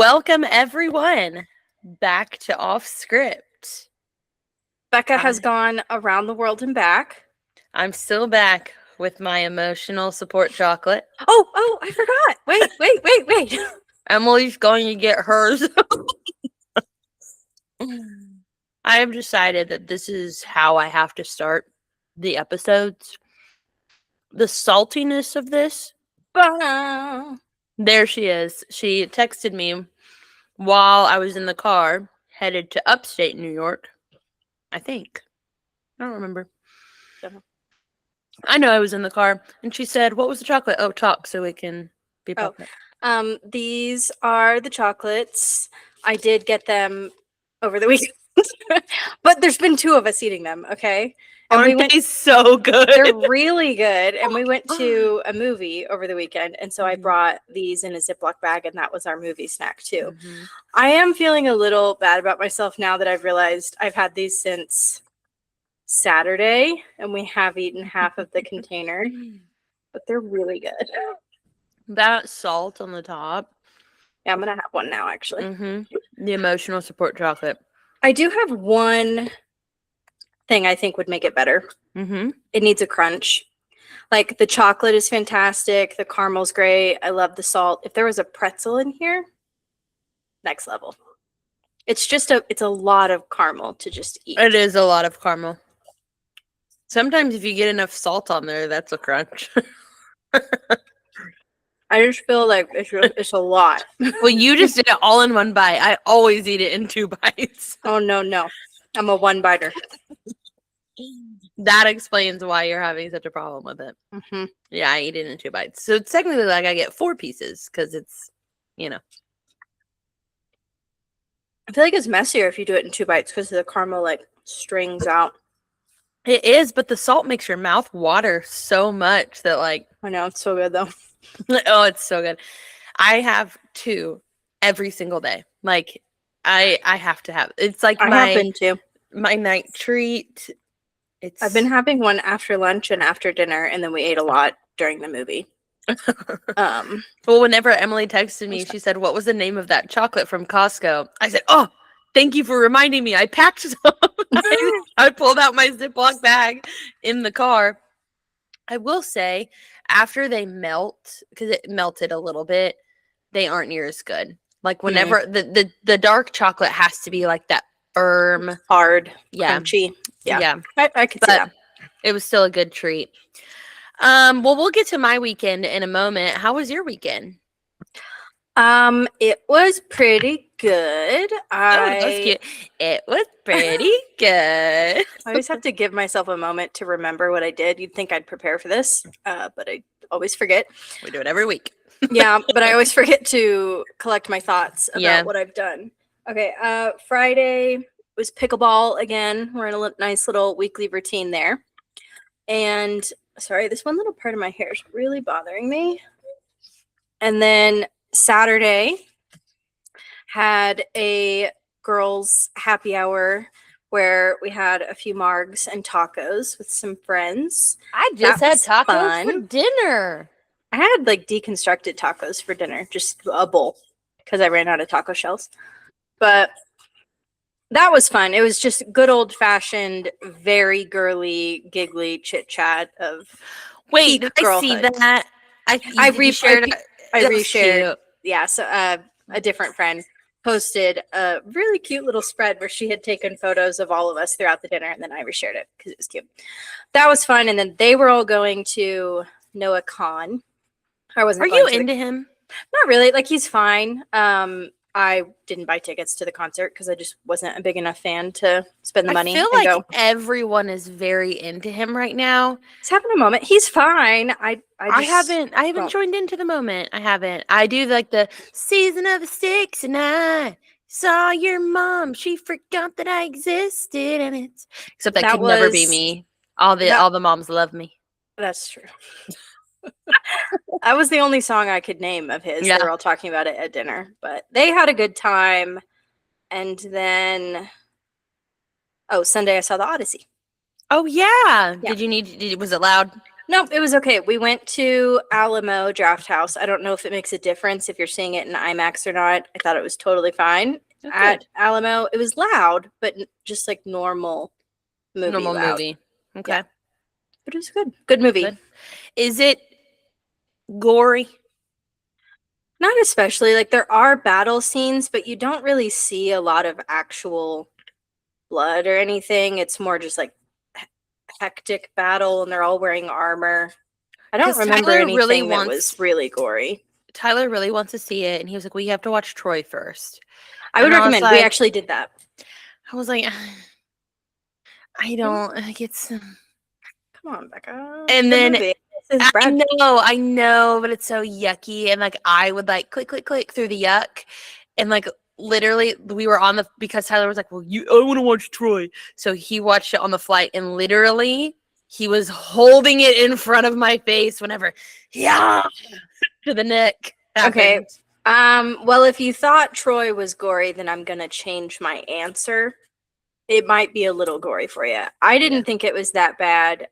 Welcome, everyone, back to Off Script. Becca has gone around the world and back. I'm still back with my emotional support chocolate. Oh, I forgot. Wait. Emily's going to get hers. I have decided that this is how I have to start the episodes. The saltiness of this. There she is. She texted me while I was in the car, headed to upstate New York. I think. I don't remember. I know I was in the car, and she said, "What was the chocolate?" Oh, talk so it can be public. These are the chocolates. I did get them over the weekend, but there's been two of us eating them. Okay, and Aren't they so good? They're really good. And we went to a movie over the weekend, and so I brought these in a Ziploc bag, and that was our movie snack too. I am feeling a little bad about myself now that I've realized I've had these since Saturday, and we have eaten half of the container, but they're really good. That salt on the top. Yeah, I'm gonna have one now, actually. The emotional support chocolate. I do have one thing I think would make it better. It needs a crunch. Like, the chocolate is fantastic. The caramel's great. I love the salt. If there was a pretzel in here, next level. It's a lot of caramel to just eat. It is a lot of caramel. Sometimes if you get enough salt on there, that's a crunch. I just feel like it's a lot. Well, you just did it all in one bite. I always eat it in 2 bites. Oh, no. I'm a one biter. That explains why you're having such a problem with it. Yeah, I eat it in 2 bites. So it's technically like I get 4 pieces because it's, I feel like it's messier if you do it in 2 bites because the caramel like strings out. It is, but the salt makes your mouth water so much that like. I know, it's so good though. Oh, it's so good. I have 2 every single day. Like I have to have. It's like I have been too. My night treat. I've been having one after lunch and after dinner, and then we ate a lot during the movie. Well, whenever Emily texted me, she said, "What was the name of that chocolate from Costco?" I said, "Oh, thank you for reminding me. I packed some." I pulled out my Ziploc bag in the car. I will say, after they melt, because it melted a little bit, they aren't near as good. Like whenever the dark chocolate has to be like that firm, hard, crunchy. Yeah. I could see that. It was still a good treat. Well, we'll get to my weekend in a moment. How was your weekend? It was pretty good. That was cute. It was pretty good. I always have to give myself a moment to remember what I did. You'd think I'd prepare for this, but I always forget. We do it every week. Yeah, but I always forget to collect my thoughts about what I've done. Okay, Friday was pickleball again. We're in a nice little weekly routine there. And sorry, this one little part of my hair is really bothering me. And then Saturday had a girls' happy hour where we had a few margs and tacos with some friends. I just had tacos for dinner. I had like deconstructed tacos for dinner, just a bowl, because I ran out of taco shells. But that was fun. It was just good old-fashioned, very girly, giggly chit-chat of Wait, did I see that? I reshared. Yeah, so a different friend posted a really cute little spread where she had taken photos of all of us throughout the dinner, and then I reshared it because it was cute. That was fun. And then they were all going to Noah Khan. I wasn't. Are you into him? Not really. Like, he's fine. I didn't buy tickets to the concert because I just wasn't a big enough fan to spend the money. I feel like everyone is very into him right now. He's having a moment. He's fine. I haven't joined into the moment. I haven't. I do like the season of the sticks, and I saw your mom. She forgot that I existed, and it's except that could never be me. All the moms love me. That's true. That was the only song I could name of his. They were all talking about it at dinner, but they had a good time. And then, Sunday I saw the Odyssey. Oh yeah. Was it loud? Nope, it was okay. We went to Alamo Draft House. I don't know if it makes a difference if you're seeing it in IMAX or not. I thought it was totally fine Oh, at good. Alamo. It was loud, but just like normal movie Normal loud. movie. Okay. Yeah. But it was good. Good movie. Good. Is it gory? Not especially. Like there are battle scenes, but you don't really see a lot of actual blood or anything. It's more just like hectic battle, and they're all wearing armor. I don't 'Cause remember Tyler anything really that was really gory. Tyler really wants to see it, and he was like, "Well, you have to watch Troy first." I would And I was recommend. We like, actually did that. I was like, I don't like it's. Come on, Becca. And Good then movie. This is Brad. I know, but it's so yucky, and like I would like click, click, click through the yuck, and like literally we were on the because Tyler was like, "Well, I want to watch Troy," so he watched it on the flight, and literally he was holding it in front of my face whenever, yeah, to the neck happened. Okay. Well, if you thought Troy was gory, then I'm gonna change my answer. It might be a little gory for you. I didn't think it was that bad.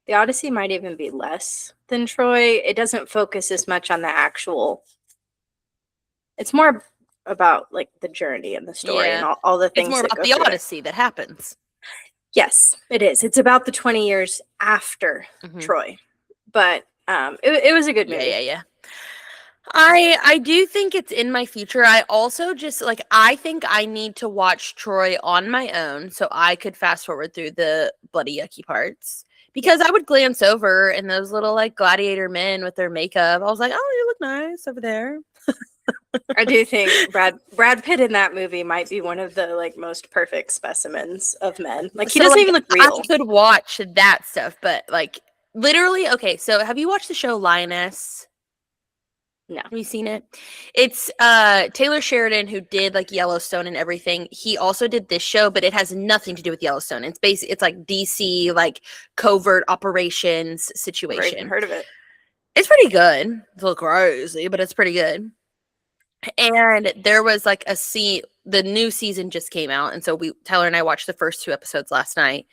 The Odyssey might even be less than Troy. It doesn't focus as much on the actual. It's more about like the journey and the story and all the things. It's more that about go the through it. Odyssey that happens. Yes, it is. It's about the 20 years after Troy, but it was a good movie. Yeah. I do think it's in my future. I also just like I think I need to watch Troy on my own so I could fast forward through the bloody yucky parts. Because I would glance over and those little like gladiator men with their makeup. I was like, "Oh, you look nice over there." I do think Brad Pitt in that movie might be one of the like most perfect specimens of men. Like he doesn't even look real. I could watch that stuff, but like literally, okay, so have you watched the show Lioness? No. Have you seen it? It's Taylor Sheridan who did like Yellowstone and everything. He also did this show, but it has nothing to do with Yellowstone. It's like DC like covert operations situation. Never even heard of it. It's pretty good. It's a little crazy, but it's pretty good. And there was like a scene, the new season just came out, and so Taylor and I watched the first 2 episodes last night.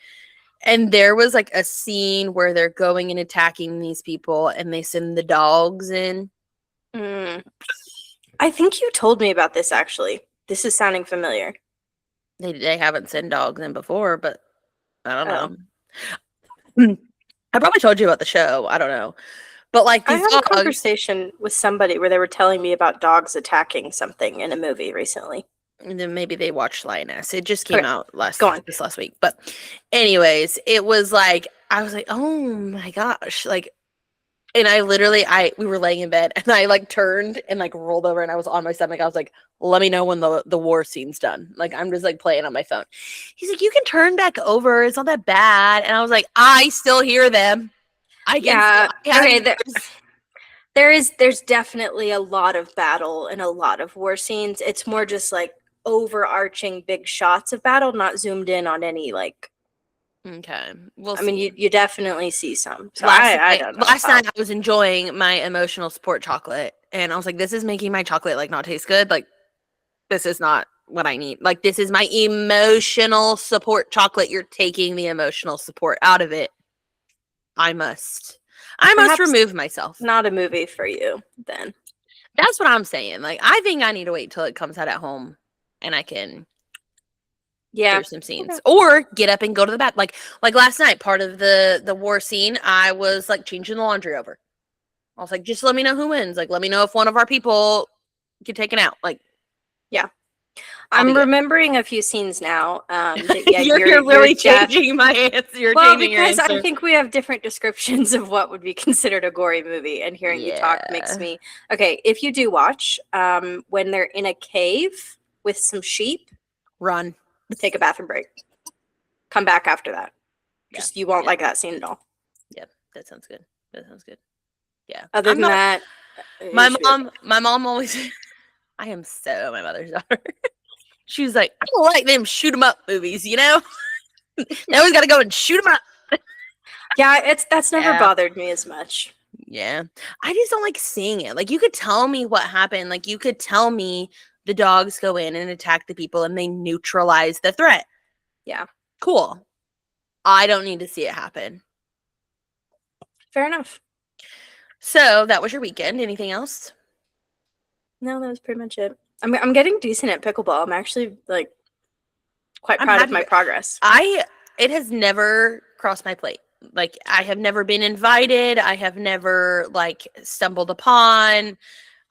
And there was like a scene where they're going and attacking these people and they send the dogs in. I think you told me about this actually. This is sounding familiar. They haven't sent dogs in before, but I don't know. I probably told you about the show. I don't know. But like I these had a dogs, conversation with somebody where they were telling me about dogs attacking something in a movie recently. and then maybe they watched Lioness. It just came out this last week. But anyways, it was like I was like, oh my gosh, like. And I literally, we were laying in bed and I like turned and like rolled over and I was on my stomach. I was like, let me know when the war scene's done. Like, I'm just like playing on my phone. He's like, you can turn back over. It's not that bad. And I was like, I still hear them. There's definitely a lot of battle and a lot of war scenes. It's more just like overarching big shots of battle, not zoomed in on any like. Okay. I mean, you definitely see some. So I don't know. Last night I was enjoying my emotional support chocolate, and I was like, "This is making my chocolate like not taste good. Like, this is not what I need. Like, this is my emotional support chocolate. You're taking the emotional support out of it. I must remove myself. Not a movie for you, then. That's what I'm saying. Like, I think I need to wait till it comes out at home, and I can." Yeah, some scenes or get up and go to the bath. Like last night, part of the war scene, I was like changing the laundry over. I was like, just let me know who wins. Like, let me know if one of our people get taken out. Like, yeah, I'm remembering a few scenes now. Yeah, you're really changing my answer. Because I think we have different descriptions of what would be considered a gory movie, and hearing you talk makes me okay. If you do watch, when they're in a cave with some sheep, run. Take a bathroom break. Come back after that. Just you won't like that scene at all. Yep, that sounds good. Yeah. Other than that, my mom always. I am so my mother's daughter. She was like, I don't like them shoot 'em up movies, you know. They always got to go and shoot 'em up. Yeah, that's never bothered me as much. Yeah, I just don't like seeing it. Like, you could tell me what happened. Like, you could tell me the dogs go in and attack the people and they neutralize the threat. Yeah. Cool. I don't need to see it happen. Fair enough. So that was your weekend. Anything else? No, that was pretty much it. I'm getting decent at pickleball. I'm actually like quite I'm proud of happy. my progress. It has never crossed my plate. Like, I have never been invited. I have never like stumbled upon.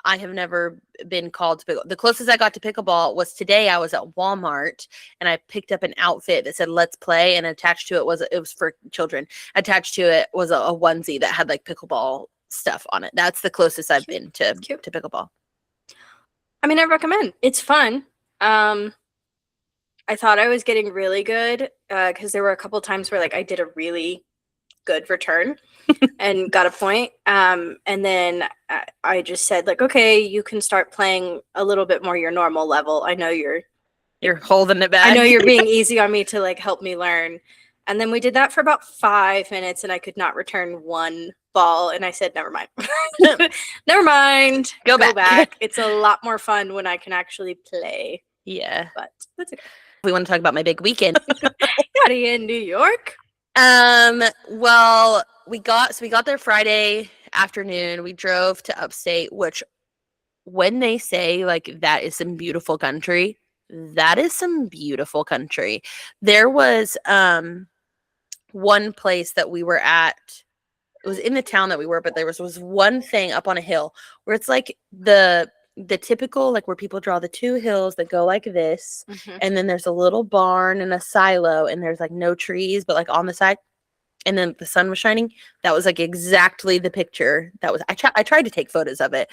I have never been called to pickle. The closest I got to pickleball was today. I was at Walmart and I picked up an outfit that said "Let's play," and attached to it was for children. Attached to it was a onesie that had like pickleball stuff on it. That's the closest I've been to pickleball. I mean, I recommend. It's fun. I thought I was getting really good because there were a couple times where like I did a really good return and got a point. And then I just said like, okay, you can start playing a little bit more your normal level. I know you're holding it back. I know you're being easy on me to like help me learn. And then we did that for about 5 minutes and I could not return one ball. And I said, never mind. Never mind. Go back. It's a lot more fun when I can actually play. Yeah. But that's okay. We want to talk about my big weekend. Got in New York. Well, we got there Friday afternoon. We drove to upstate, which when they say like that is some beautiful country, that is some beautiful country. There was one place that we were at. It was in the town that we were, but there was one thing up on a hill where it's like the typical, like where people draw the 2 hills that go like this, and then there's a little barn and a silo, and there's like no trees, but like on the side, and then the sun was shining. That was like exactly the picture. That was I tried to take photos of it.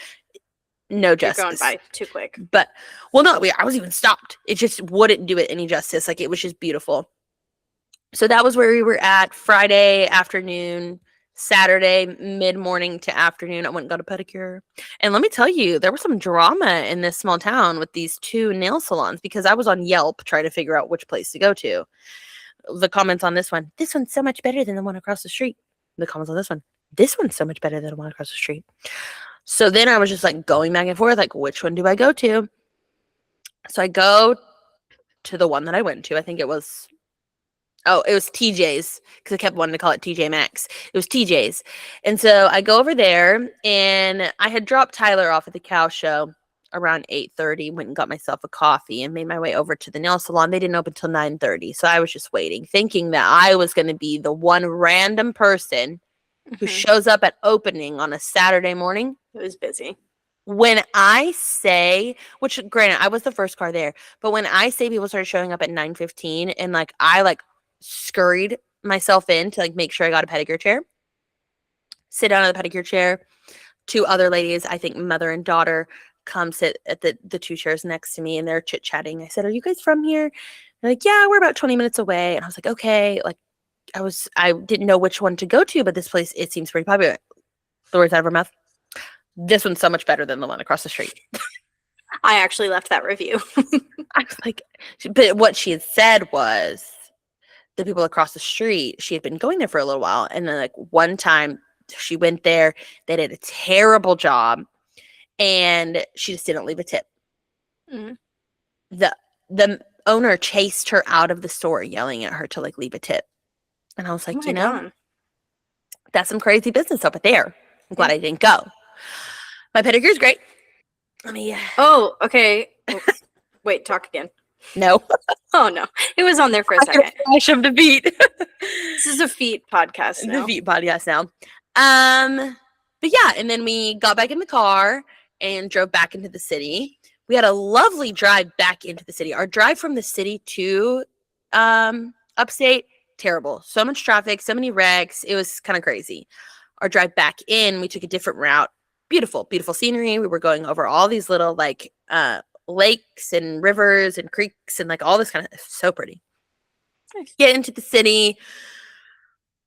No justice. You're going by too quick. But well, no, I was even stopped. It just wouldn't do it any justice. Like, it was just beautiful. So that was where we were at Friday afternoon. Saturday mid-morning to afternoon, I went and got a pedicure. And let me tell you, there was some drama in this small town with these 2 nail salons because I was on Yelp trying to figure out which place to go to. The comments on this one's so much better than the one across the street. The comments on this one's so much better than the one across the street. So then I was just like going back and forth, like, which one do I go to? So I go to the one that I went to. I think it was TJ's, because I kept wanting to call it TJ Maxx. It was TJ's. And so I go over there, and I had dropped Tyler off at the cow show around 8:30, went and got myself a coffee and made my way over to the nail salon. They didn't open till 9:30. So I was just waiting, thinking that I was going to be the one random person who shows up at opening on a Saturday morning. It was busy. When I say, which granted, I was the first car there, but when I say people started showing up at 9:15 and like I like scurried myself in to like make sure I got a pedicure chair, sit down in the pedicure chair, 2 other ladies, I think mother and daughter, come sit at the 2 chairs next to me, and they're chit-chatting. I said, "Are you guys from here?" They're like, "Yeah, we're about 20 minutes away." And I was like, "Okay." Like, I didn't know which one to go to, but this place, it seems pretty popular. The words out of her mouth, this one's so much better than the one across the street. I actually left that review. I was like, but what she had said was the people across the street, she had been going there for a little while, and then like one time she went there, they did a terrible job, and she just didn't leave a tip. The owner chased her out of the store, yelling at her to like leave a tip. And I was like, that's some crazy business over there. I'm glad I didn't go. My pedicure's great. Let me. Oh, okay. Oh, wait, talk again. No. Oh no, it was on there for a second. I shoved a feet. This is a feet podcast now. The feet podcast now. But yeah, and then we got back in the car and drove back into the city. We had a lovely drive back into the city. Our drive from the city to upstate, terrible. So much traffic, so many wrecks. It was kind of crazy. Our drive back in, we took a different route. Beautiful, beautiful scenery. We were going over all these little like lakes and rivers and creeks and like all this kind of, so pretty. Nice. Get into the city.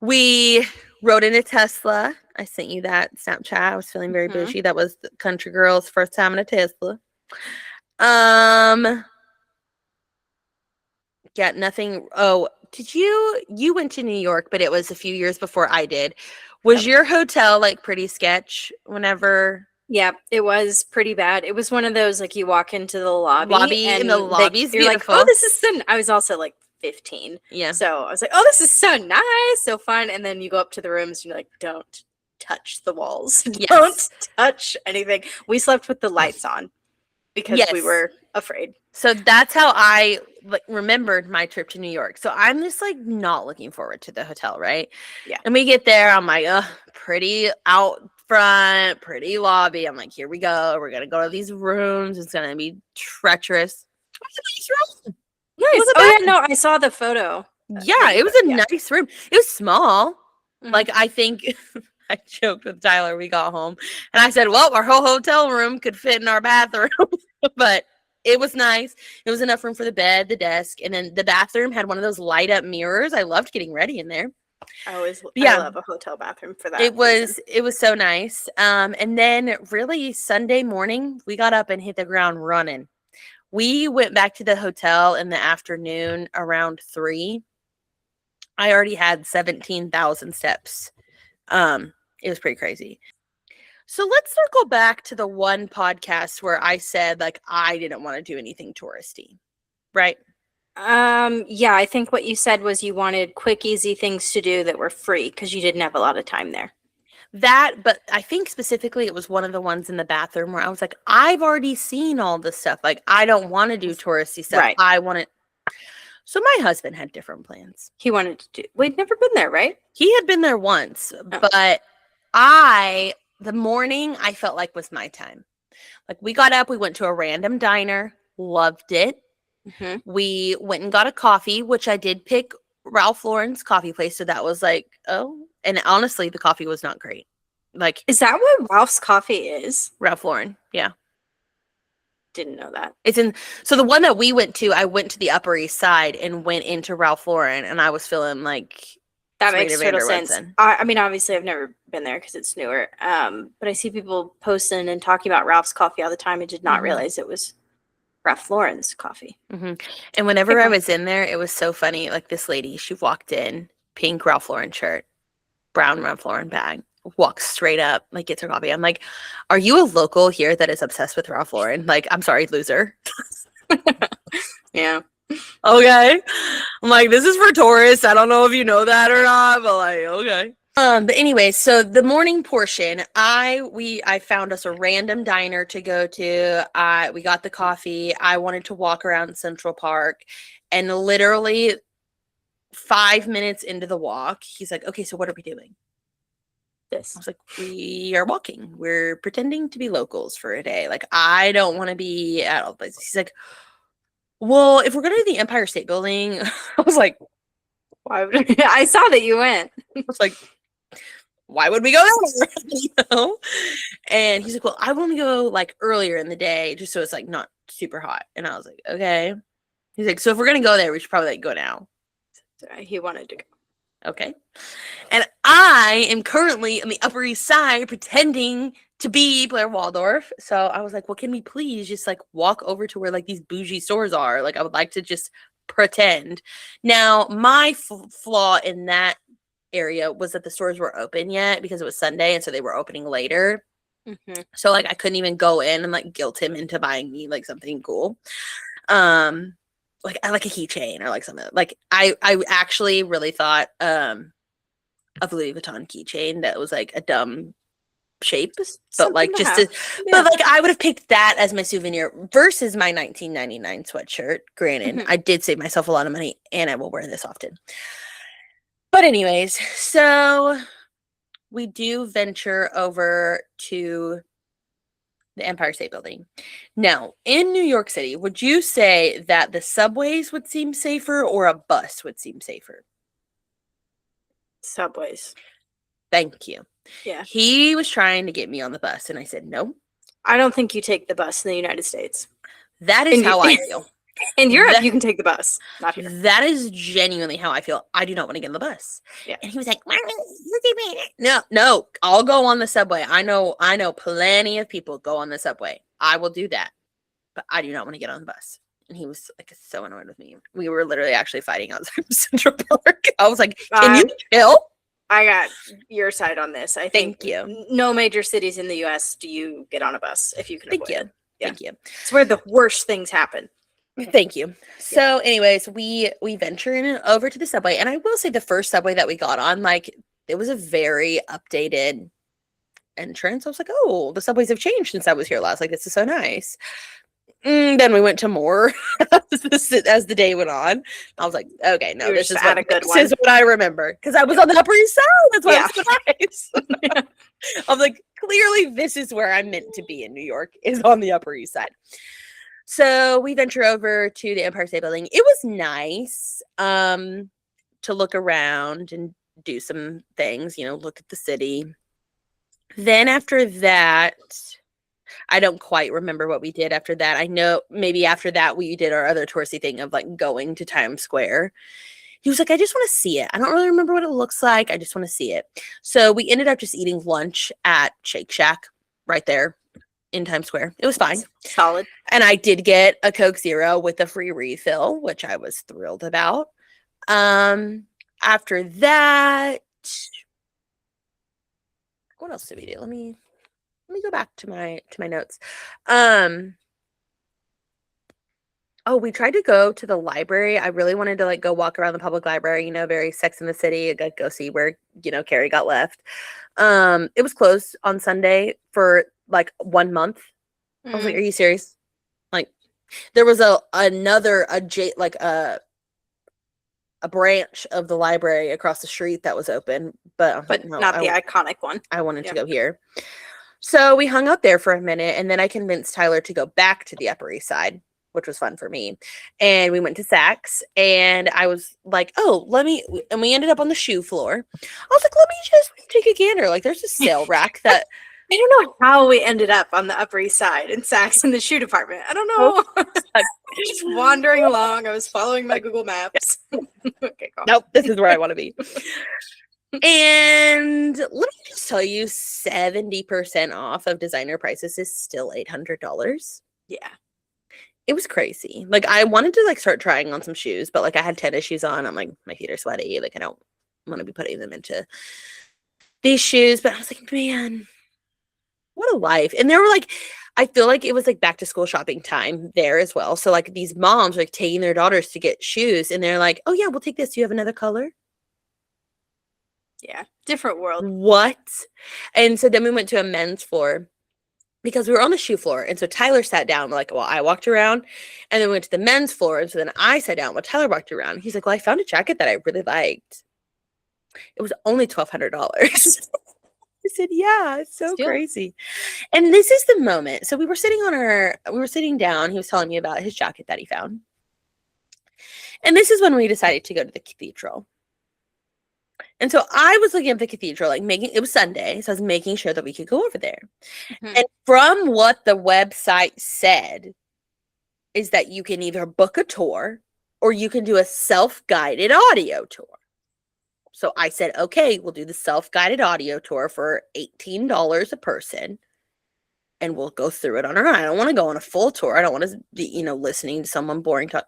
We rode in a Tesla. I sent you that Snapchat. I was feeling very bougie. That was the country girl's first time in a Tesla. Yeah, nothing. Oh, did you went to New York, but it was a few years before I did. Was your hotel like pretty sketch whenever? Yeah, it was pretty bad. It was one of those like you walk into the lobby and the lobby's you're beautiful. like, oh, this is so. I was also like 15. Yeah. So I was like, oh, this is so nice, so fun. And then you go up to the rooms and you're like, don't touch the walls. Yes. Don't touch anything. We slept with the lights on because we Yes. were afraid. So that's how I remembered my trip to New York. So I'm just like not looking forward to the hotel, right? Yeah. And we get there, I'm like, pretty out front, pretty lobby. I'm like, here we go. We're gonna go to these rooms. It's gonna be treacherous. It was a nice room. Nice. Oh yeah, no, I saw the photo. Yeah, it was a nice room. It was small. Mm-hmm. Like I think I joked with Tyler. We got home and I said, well, our whole hotel room could fit in our bathroom, but it was nice. It was enough room for the bed, the desk, and then the bathroom had one of those light up mirrors. I loved getting ready in there. I love a hotel bathroom for that. It was so nice. And then really Sunday morning, we got up and hit the ground running. We went back to the hotel in the afternoon around 3. I already had 17,000 steps. It was pretty crazy. So let's circle back to the one podcast where I said like I didn't want to do anything touristy, right? Yeah, I think what you said was you wanted quick, easy things to do that were free because you didn't have a lot of time there. But I think specifically it was one of the ones in the bathroom where I was like, I've already seen all this stuff. Like I don't want to do touristy stuff. Right. I want to. So my husband had different plans. He wanted to do. We'd never been there, right? He had been there once, but the morning I felt like was my time. Like we got up, we went to a random diner, loved it. Mm-hmm. We went and got a coffee, which I did pick Ralph Lauren's coffee place. So that was like, oh, and honestly, the coffee was not great. Like, is that what Ralph's coffee is? Ralph Lauren. Yeah. Didn't know that. So the one that we went to, I went to the Upper East Side and went into Ralph Lauren and I was feeling like that makes total sense. I mean, obviously I've never been there because it's newer. But I see people posting and talking about Ralph's coffee all the time. I did not realize it was Ralph Lauren's coffee. Mm-hmm. And whenever I was in there, it was so funny. Like this lady, she walked in, pink Ralph Lauren shirt, brown Ralph Lauren bag, walks straight up, like gets her coffee. I'm like, are you a local here that is obsessed with Ralph Lauren? Like, I'm sorry, loser. Yeah. Okay. I'm like, this is for tourists. I don't know if you know that or not, but like, okay. But anyway, so the morning portion, I found us a random diner to go to. We got the coffee. I wanted to walk around Central Park, and literally 5 minutes into the walk, he's like, okay, so what are we doing? This. I was like, we are walking. We're pretending to be locals for a day. Like, I don't want to be at all places. He's like, well, if we're going to the Empire State Building, I was like, why would I saw that you went. I was like, why would we go there? You know? And he's like, well, I want to go like earlier in the day just so it's like not super hot. And I was like, okay. He's like, so if we're going to go there, we should probably like go now. He wanted to go. Okay. And I am currently on the Upper East Side pretending to be Blair Waldorf. So I was like, well, can we please just like walk over to where like these bougie stores are? Like I would like to just pretend. Now, my flaw in that area was that the stores were open yet because it was Sunday. And so they were opening later. Mm-hmm. So like I couldn't even go in and like guilt him into buying me like something cool. Like I like a keychain or like something. Like I actually really thought of Louis Vuitton keychain that was like a dumb shape, but like but like I would have picked that as my souvenir versus my 1999 sweatshirt. Granted, I did save myself a lot of money and I will wear this often. But anyways, so we do venture over to the Empire State Building. Now, in New York City, would you say that the subways would seem safer or a bus would seem safer? Subways. Thank you. Yeah. He was trying to get me on the bus, and I said, no. I don't think you take the bus in the United States. That is how I feel. In Europe, you can take the bus. Not here. That is genuinely how I feel. I do not want to get on the bus. Yeah. And he was like, no, I'll go on the subway. I know plenty of people go on the subway. I will do that. But I do not want to get on the bus. And he was like so annoyed with me. We were literally actually fighting outside of Central Park. I was like, can you chill? I got your side on this. I think Thank you. No major cities in the U.S. do you get on a bus if you can avoid it. Yeah. Thank you. It's where the worst things happen. Thank you. So anyways, we venture in and over to the subway. And I will say the first subway that we got on, like it was a very updated entrance. I was like, oh, the subways have changed since I was here last. Like, this is so nice. Then we went to more as the day went on. I was like, okay, no, this is what I remember. Because I was on the Upper East Side. That's why I was surprised. I'm like, clearly this is where I'm meant to be in New York, is on the Upper East Side. So we venture over to the Empire State Building. It was nice to look around and do some things, look at the city. Then after that, I don't quite remember what we did after that. I know maybe after that we did our other touristy thing of like going to Times Square. He was like, I just want to see it. I don't really remember what it looks like. I just want to see it. So we ended up just eating lunch at Shake Shack right there in Times Square. It was fine. Solid. And I did get a Coke Zero with a free refill, which I was thrilled about. After that, what else did we do? Let me go back to my notes. Oh, we tried to go to the library. I really wanted to like go walk around the public library, very Sex in the City, go see where, Carrie got left. It was closed on Sunday for like 1 month. I was like, are you serious? Like, there was a branch of the library across the street that was open, but no, not the iconic one. I wanted to go here. So we hung out there for a minute, and then I convinced Tyler to go back to the Upper East Side, which was fun for me. And we went to Saks, and I was like, and we ended up on the shoe floor. I was like, let me just take a gander. Like, there's a sale rack that I don't know how we ended up on the Upper East Side in Saks in the shoe department. I don't know. Just wandering along. I was following my Google Maps. Okay, cool. Nope, this is where I want to be. And let me just tell you, 70% off of designer prices is still $800. Yeah. It was crazy. Like, I wanted to like start trying on some shoes, but like I had tennis shoes on. I'm like, my feet are sweaty. Like, I don't want to be putting them into these shoes. But I was like, man, what a life. And there were like, I feel like it was like back to school shopping time there as well. So like these moms are like taking their daughters to get shoes, and they're like, oh yeah, we'll take this. Do you have another color? Yeah, different world. What? And so then we went to a men's floor because we were on the shoe floor. And so Tyler sat down, like, well, I walked around, and then we went to the men's floor. And so then I sat down while Tyler walked around. He's like, well, I found a jacket that I really liked. It was only $1,200. I said, yeah, it's so crazy. And this is the moment. So we were sitting down. He was telling me about his jacket that he found. And this is when we decided to go to the cathedral. And so I was looking at the cathedral, like it was Sunday, so I was making sure that we could go over there. Mm-hmm. And from what the website said is that you can either book a tour or you can do a self-guided audio tour. So I said, okay, we'll do the self-guided audio tour for $18 a person, and we'll go through it on our own. I don't want to go on a full tour. I don't want to be, listening to someone boring talk.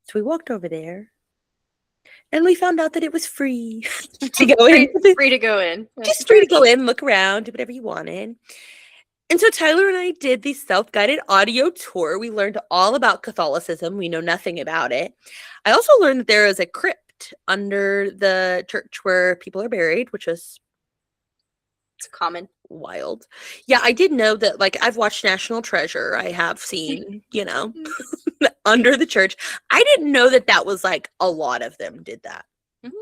So we walked over there. And we found out that it was free to go in. Free to go in. Just free to go in, look around, do whatever you wanted. And so Tyler and I did the self-guided audio tour. We learned all about Catholicism. We know nothing about it. I also learned that there is a crypt under the church where people are buried, which is common. Wild. Yeah, I did know that, like, I've watched National Treasure. I have seen, under the church. I didn't know that was like a lot of them did that. Mm-hmm.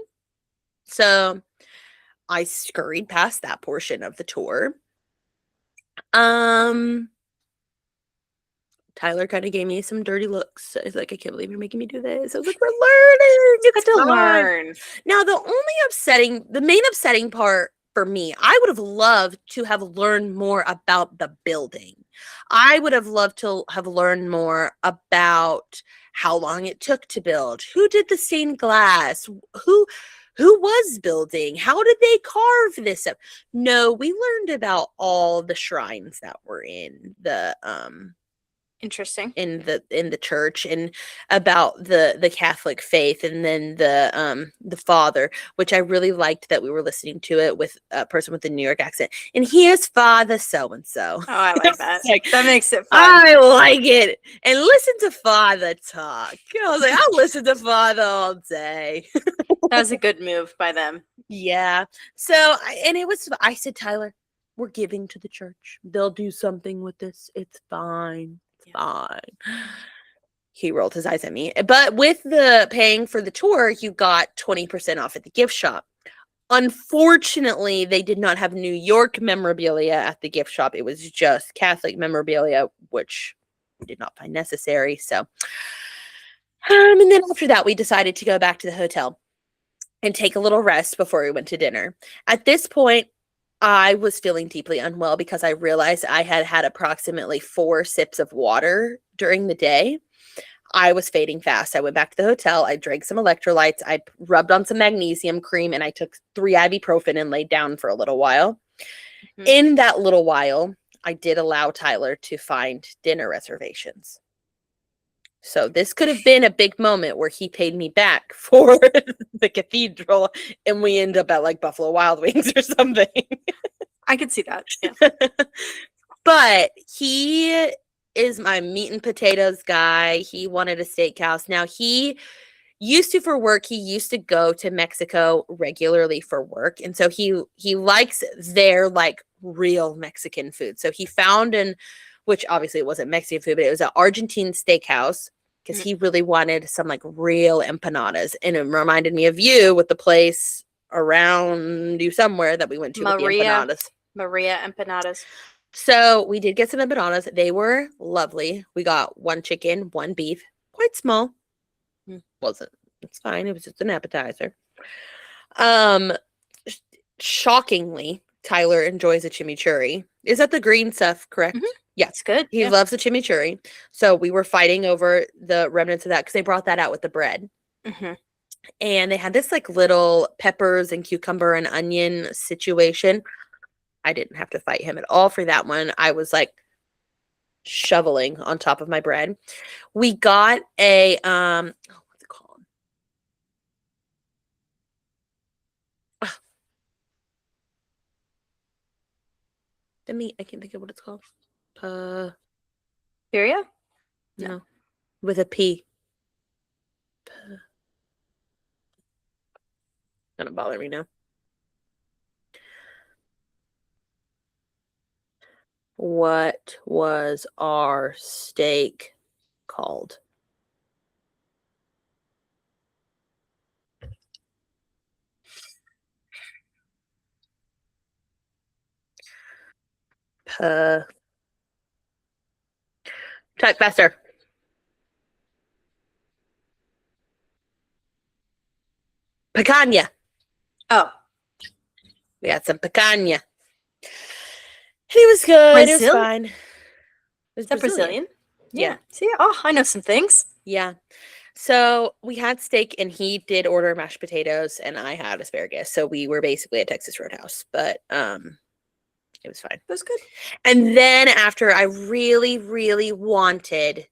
So I scurried past that portion of the tour. Tyler kind of gave me some dirty looks. I was like, I can't believe you're making me do this. I was like, we're learning. It's to learn. Now, the main upsetting part for me, I would have loved to have learned more about the building. I would have loved to have learned more about how long it took to build, who did the stained glass, who was building, how did they carve this up. No, we learned about all the shrines that were in the Interesting. in the church and about the Catholic faith, and then the father, which I really liked that we were listening to it with a person with a New York accent. And here's Father so and so. Oh, I like that. Like, that makes it fun. I like it. And listen to Father talk. I was like, I'll listen to Father all day. That was a good move by them. Yeah. So, and it was, I said, Tyler, we're giving to the church. They'll do something with this. It's fine. It's fine. He rolled his eyes at me. But with the paying for the tour, you got 20% off at the gift shop. Unfortunately, they did not have New York memorabilia at the gift shop. It was just Catholic memorabilia, which we did not find necessary. So, and then after that, we decided to go back to the hotel and take a little rest before we went to dinner. At this point, I was feeling deeply unwell because I realized I had had approximately 4 sips of water during the day. I was fading fast. I went back to the hotel. I drank some electrolytes. I rubbed on some magnesium cream, and I took 3 ibuprofen and laid down for a little while. Mm-hmm. In that little while, I did allow Tyler to find dinner reservations. So this could have been a big moment where he paid me back for the cathedral, and we end up at like Buffalo Wild Wings or something. I could see that. Yeah. But he is my meat and potatoes guy. He wanted a steakhouse. Now he used to, for work, he used to go to Mexico regularly for work. And so he likes their like real Mexican food. So he found which obviously it wasn't Mexican food, but it was an Argentine steakhouse because he really wanted some like real empanadas. And it reminded me of you with the place around you somewhere that we went to with the empanadas. Maria empanadas. So we did get some empanadas. They were lovely. We got 1 chicken, 1 beef, quite small. Wasn't. It's fine. It was just an appetizer. Shockingly, Tyler enjoys a chimichurri. Is that the green stuff, correct? Mm-hmm. Yeah, it's good. He loves the chimichurri. So we were fighting over the remnants of that because they brought that out with the bread. Mm-hmm. And they had this like little peppers and cucumber and onion situation. I didn't have to fight him at all for that one. I was like shoveling on top of my bread. We got a what's it called? The meat, I can't think of what it's called. Birria? No. With a P. Gonna bother me now. What was our steak called? Type faster. Picanha. Oh. We had some picanha. He was good. It was fine. Is that Brazilian? Yeah. See, I know some things. Yeah. So we had steak, and he did order mashed potatoes, and I had asparagus. So we were basically at Texas Roadhouse, but it was fine. It was good. And then after, I really, really wanted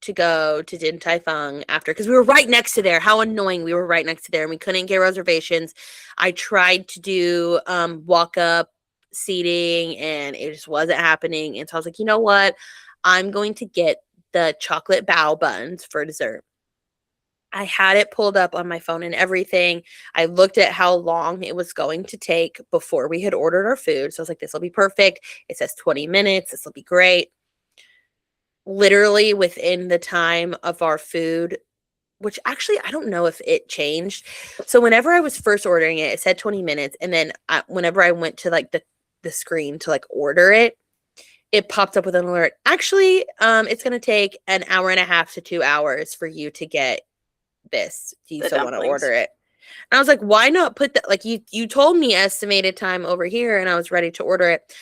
to go to Din Tai Fung after, because we were right next to there. How annoying. We were right next to there, and we couldn't get reservations. I tried to do walk up seating, and it just wasn't happening. And so I was like, you know what? I'm going to get the chocolate bao buns for dessert. I had it pulled up on my phone and everything. I looked at how long it was going to take before we had ordered our food. So I was like, this will be perfect. It says 20 minutes. This will be great. Literally within the time of our food, which actually I don't know if it changed. So whenever I was first ordering it, it said 20 minutes. And then whenever I went to like the screen to like order it, it popped up with an alert. Actually, it's going to take an hour and a half to 2 hours for you to get this. Do you still want to order it? And I was like, why not put that? Like you told me estimated time over here, and I was ready to order it.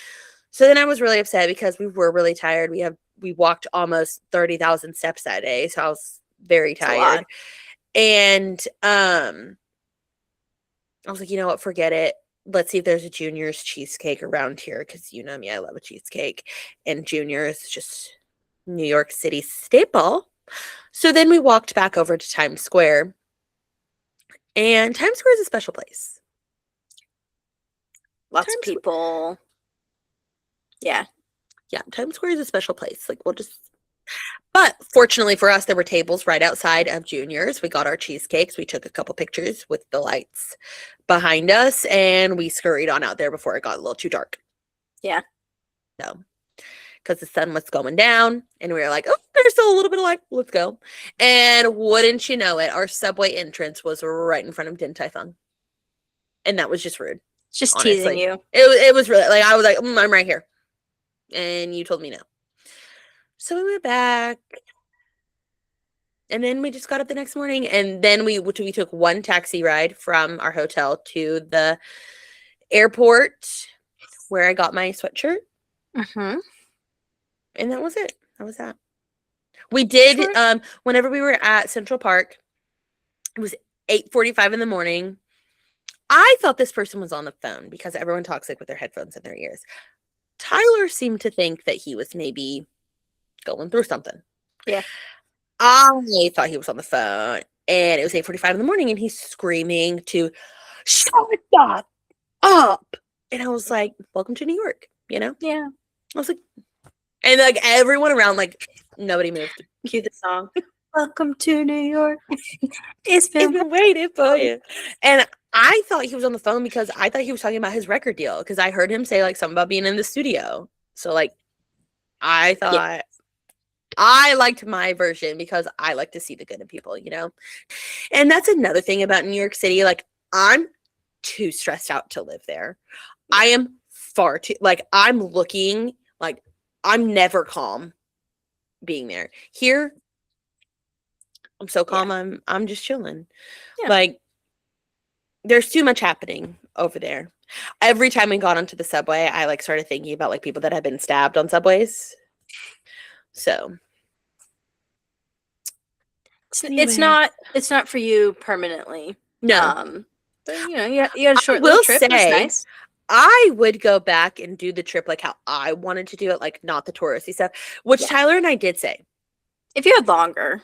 So then I was really upset because we were really tired. We walked almost 30,000 steps that day. So I was very tired. And I was like, you know what? Forget it. Let's see if there's a Junior's cheesecake around here, because you know me, I love a cheesecake. And Junior's just New York City staple. So then we walked back over to Times Square. And Times Square is a special place. Lots of people. Yeah. Yeah, Times Square is a special place. Like, but fortunately for us, there were tables right outside of Junior's. We got our cheesecakes. We took a couple pictures with the lights behind us, and we scurried on out there before it got a little too dark. Yeah. So, because the sun was going down, and we were like, oh, there's still a little bit of light. Let's go. And wouldn't you know it, our subway entrance was right in front of Din Tai Fung. And that was just rude. Just honestly. Teasing you. It was really, like, I was like, I'm right here. And you told me no. So we went back. And then we just got up the next morning. And then we took one taxi ride from our hotel to the airport where I got my sweatshirt. Mm-hmm. And that was it. That was that. We did, whenever we were at Central Park, it was 8:45 in the morning. I thought this person was on the phone because everyone talks like with their headphones in their ears. Tyler seemed to think that he was maybe going through something. Yeah. I thought he was on the phone, and it was 8:45 in the morning, and he's screaming to shut that up. And I was like, welcome to New York, you know? Yeah. I was like, and like everyone around, like nobody moved. Cue the song. Welcome to New York. It's been waiting for you. And I thought he was on the phone because I thought he was talking about his record deal because I heard him say like something about being in the studio. So like I thought I liked my version because I like to see the good in people, you know? And that's another thing about New York City. Like I'm too stressed out to live there. I am far too, like I'm looking, like I'm never calm being there. Here, I'm so calm. Yeah. I'm just chilling. Yeah. Like there's too much happening over there. Every time we got onto the subway, I like started thinking about like people that had been stabbed on subways. So anyway. It's not for you permanently. No. But you know, you had a short little trip. It was nice. I would go back and do the trip like how I wanted to do it, like not the touristy stuff, which Tyler and I did say. If you had longer.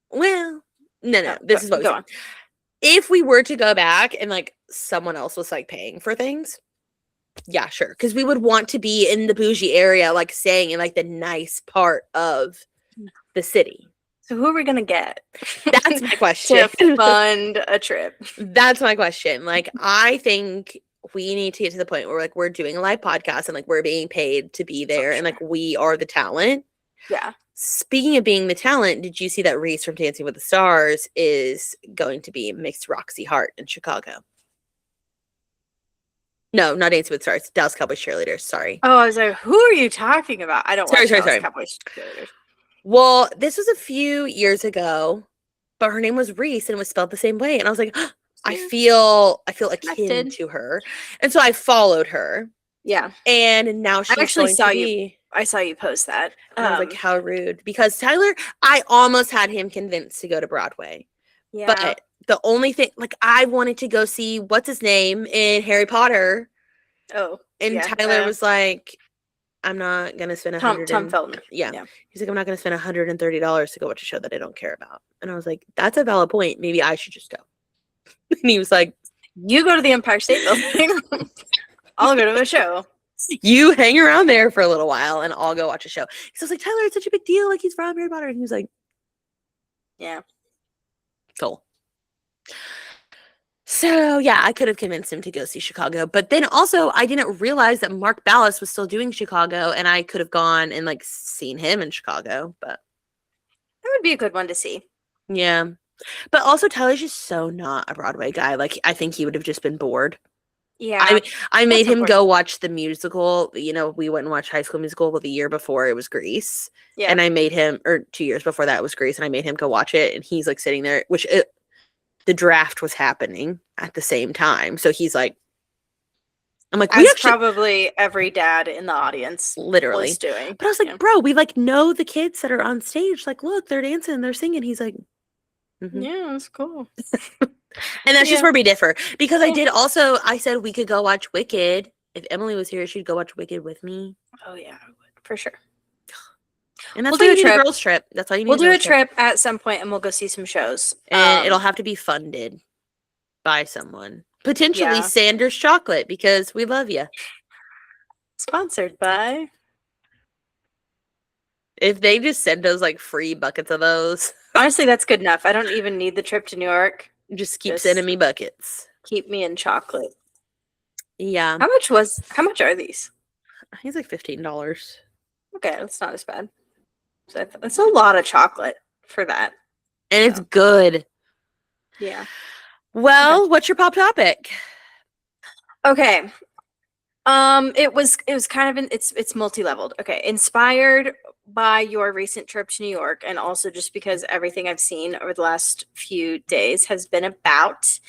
Well, no. This is what we said. If we were to go back and like someone else was like paying for things, yeah, sure. Because we would want to be in the bougie area, like staying in like the nice part of the city. So who are we gonna get? That's my question. To fund a trip. That's my question. Like, I think we need to get to the point where like we're doing a live podcast and like we're being paid to be there and like we are the talent. Yeah. Speaking of being the talent, did you see that Reese from Dancing with the Stars is going to be Miss Roxy Hart in Chicago? No, not Dancing with the Stars. Dallas Cowboys cheerleaders. Sorry. Oh, I was like, who are you talking about? I don't watch Dallas Cowboys cheerleaders. Well, this was a few years ago, but her name was Reese and it was spelled the same way. And I was like, oh, I feel akin to her. And so I followed her. Yeah. And now she's I saw you post that. I was like, how rude. Because Tyler, I almost had him convinced to go to Broadway. Yeah. But the only thing, like, I wanted to go see, what's his name, in Harry Potter. Oh. And Tyler was like, I'm not going to spend Tom Feldman. Yeah. He's like, I'm not going to spend $130 to go watch a show that I don't care about. And I was like, that's a valid point. Maybe I should just go. And he was like, you go to the Empire State Building. I'll go to a show. You hang around there for a little while and I'll go watch a show. So I was like, Tyler, it's such a big deal. Like, he's from Harry Potter. And he was like, yeah. Cool. So, yeah, I could have convinced him to go see Chicago. But then also, I didn't realize that Mark Ballas was still doing Chicago. And I could have gone and, like, seen him in Chicago. But that would be a good one to see. Yeah. But also, Tyler's just so not a Broadway guy. Like, I think he would have just been bored. Yeah. I made him go watch the musical. You know, we went and watched High School Musical the year before it was Grease. Yeah. And I made him, or 2 years before that was Grease, and I made him go watch it. And he's like sitting there, the draft was happening at the same time. So he's like, I'm like, probably every dad in the audience literally was doing. But I was like, bro, we like know the kids that are on stage. Like, look, they're dancing, they're singing. He's like, yeah, that's cool. And that's just where we differ. Because I said we could go watch Wicked. If Emily was here, she'd go watch Wicked with me. Oh, yeah, I would. For sure. And that's We'll why do you a need a trip. girls trip. That's all you need. We'll do a trip at some point, and we'll go see some shows. And it'll have to be funded by someone. Potentially Sanders Chocolate, because we love you. Sponsored by. If they just send us like free buckets of those. Honestly, that's good enough. I don't even need the trip to New York. Just keep sending me buckets. Keep me in chocolate. Yeah. How much are these? I think it's like $15. Okay, that's not as bad. So that's a lot of chocolate for that. And it's good. Yeah. Well, what's your pop topic? Okay. It was kind of it's multi-leveled. Okay. Inspired by your recent trip to New York, and also just because everything I've seen over the last few days has been about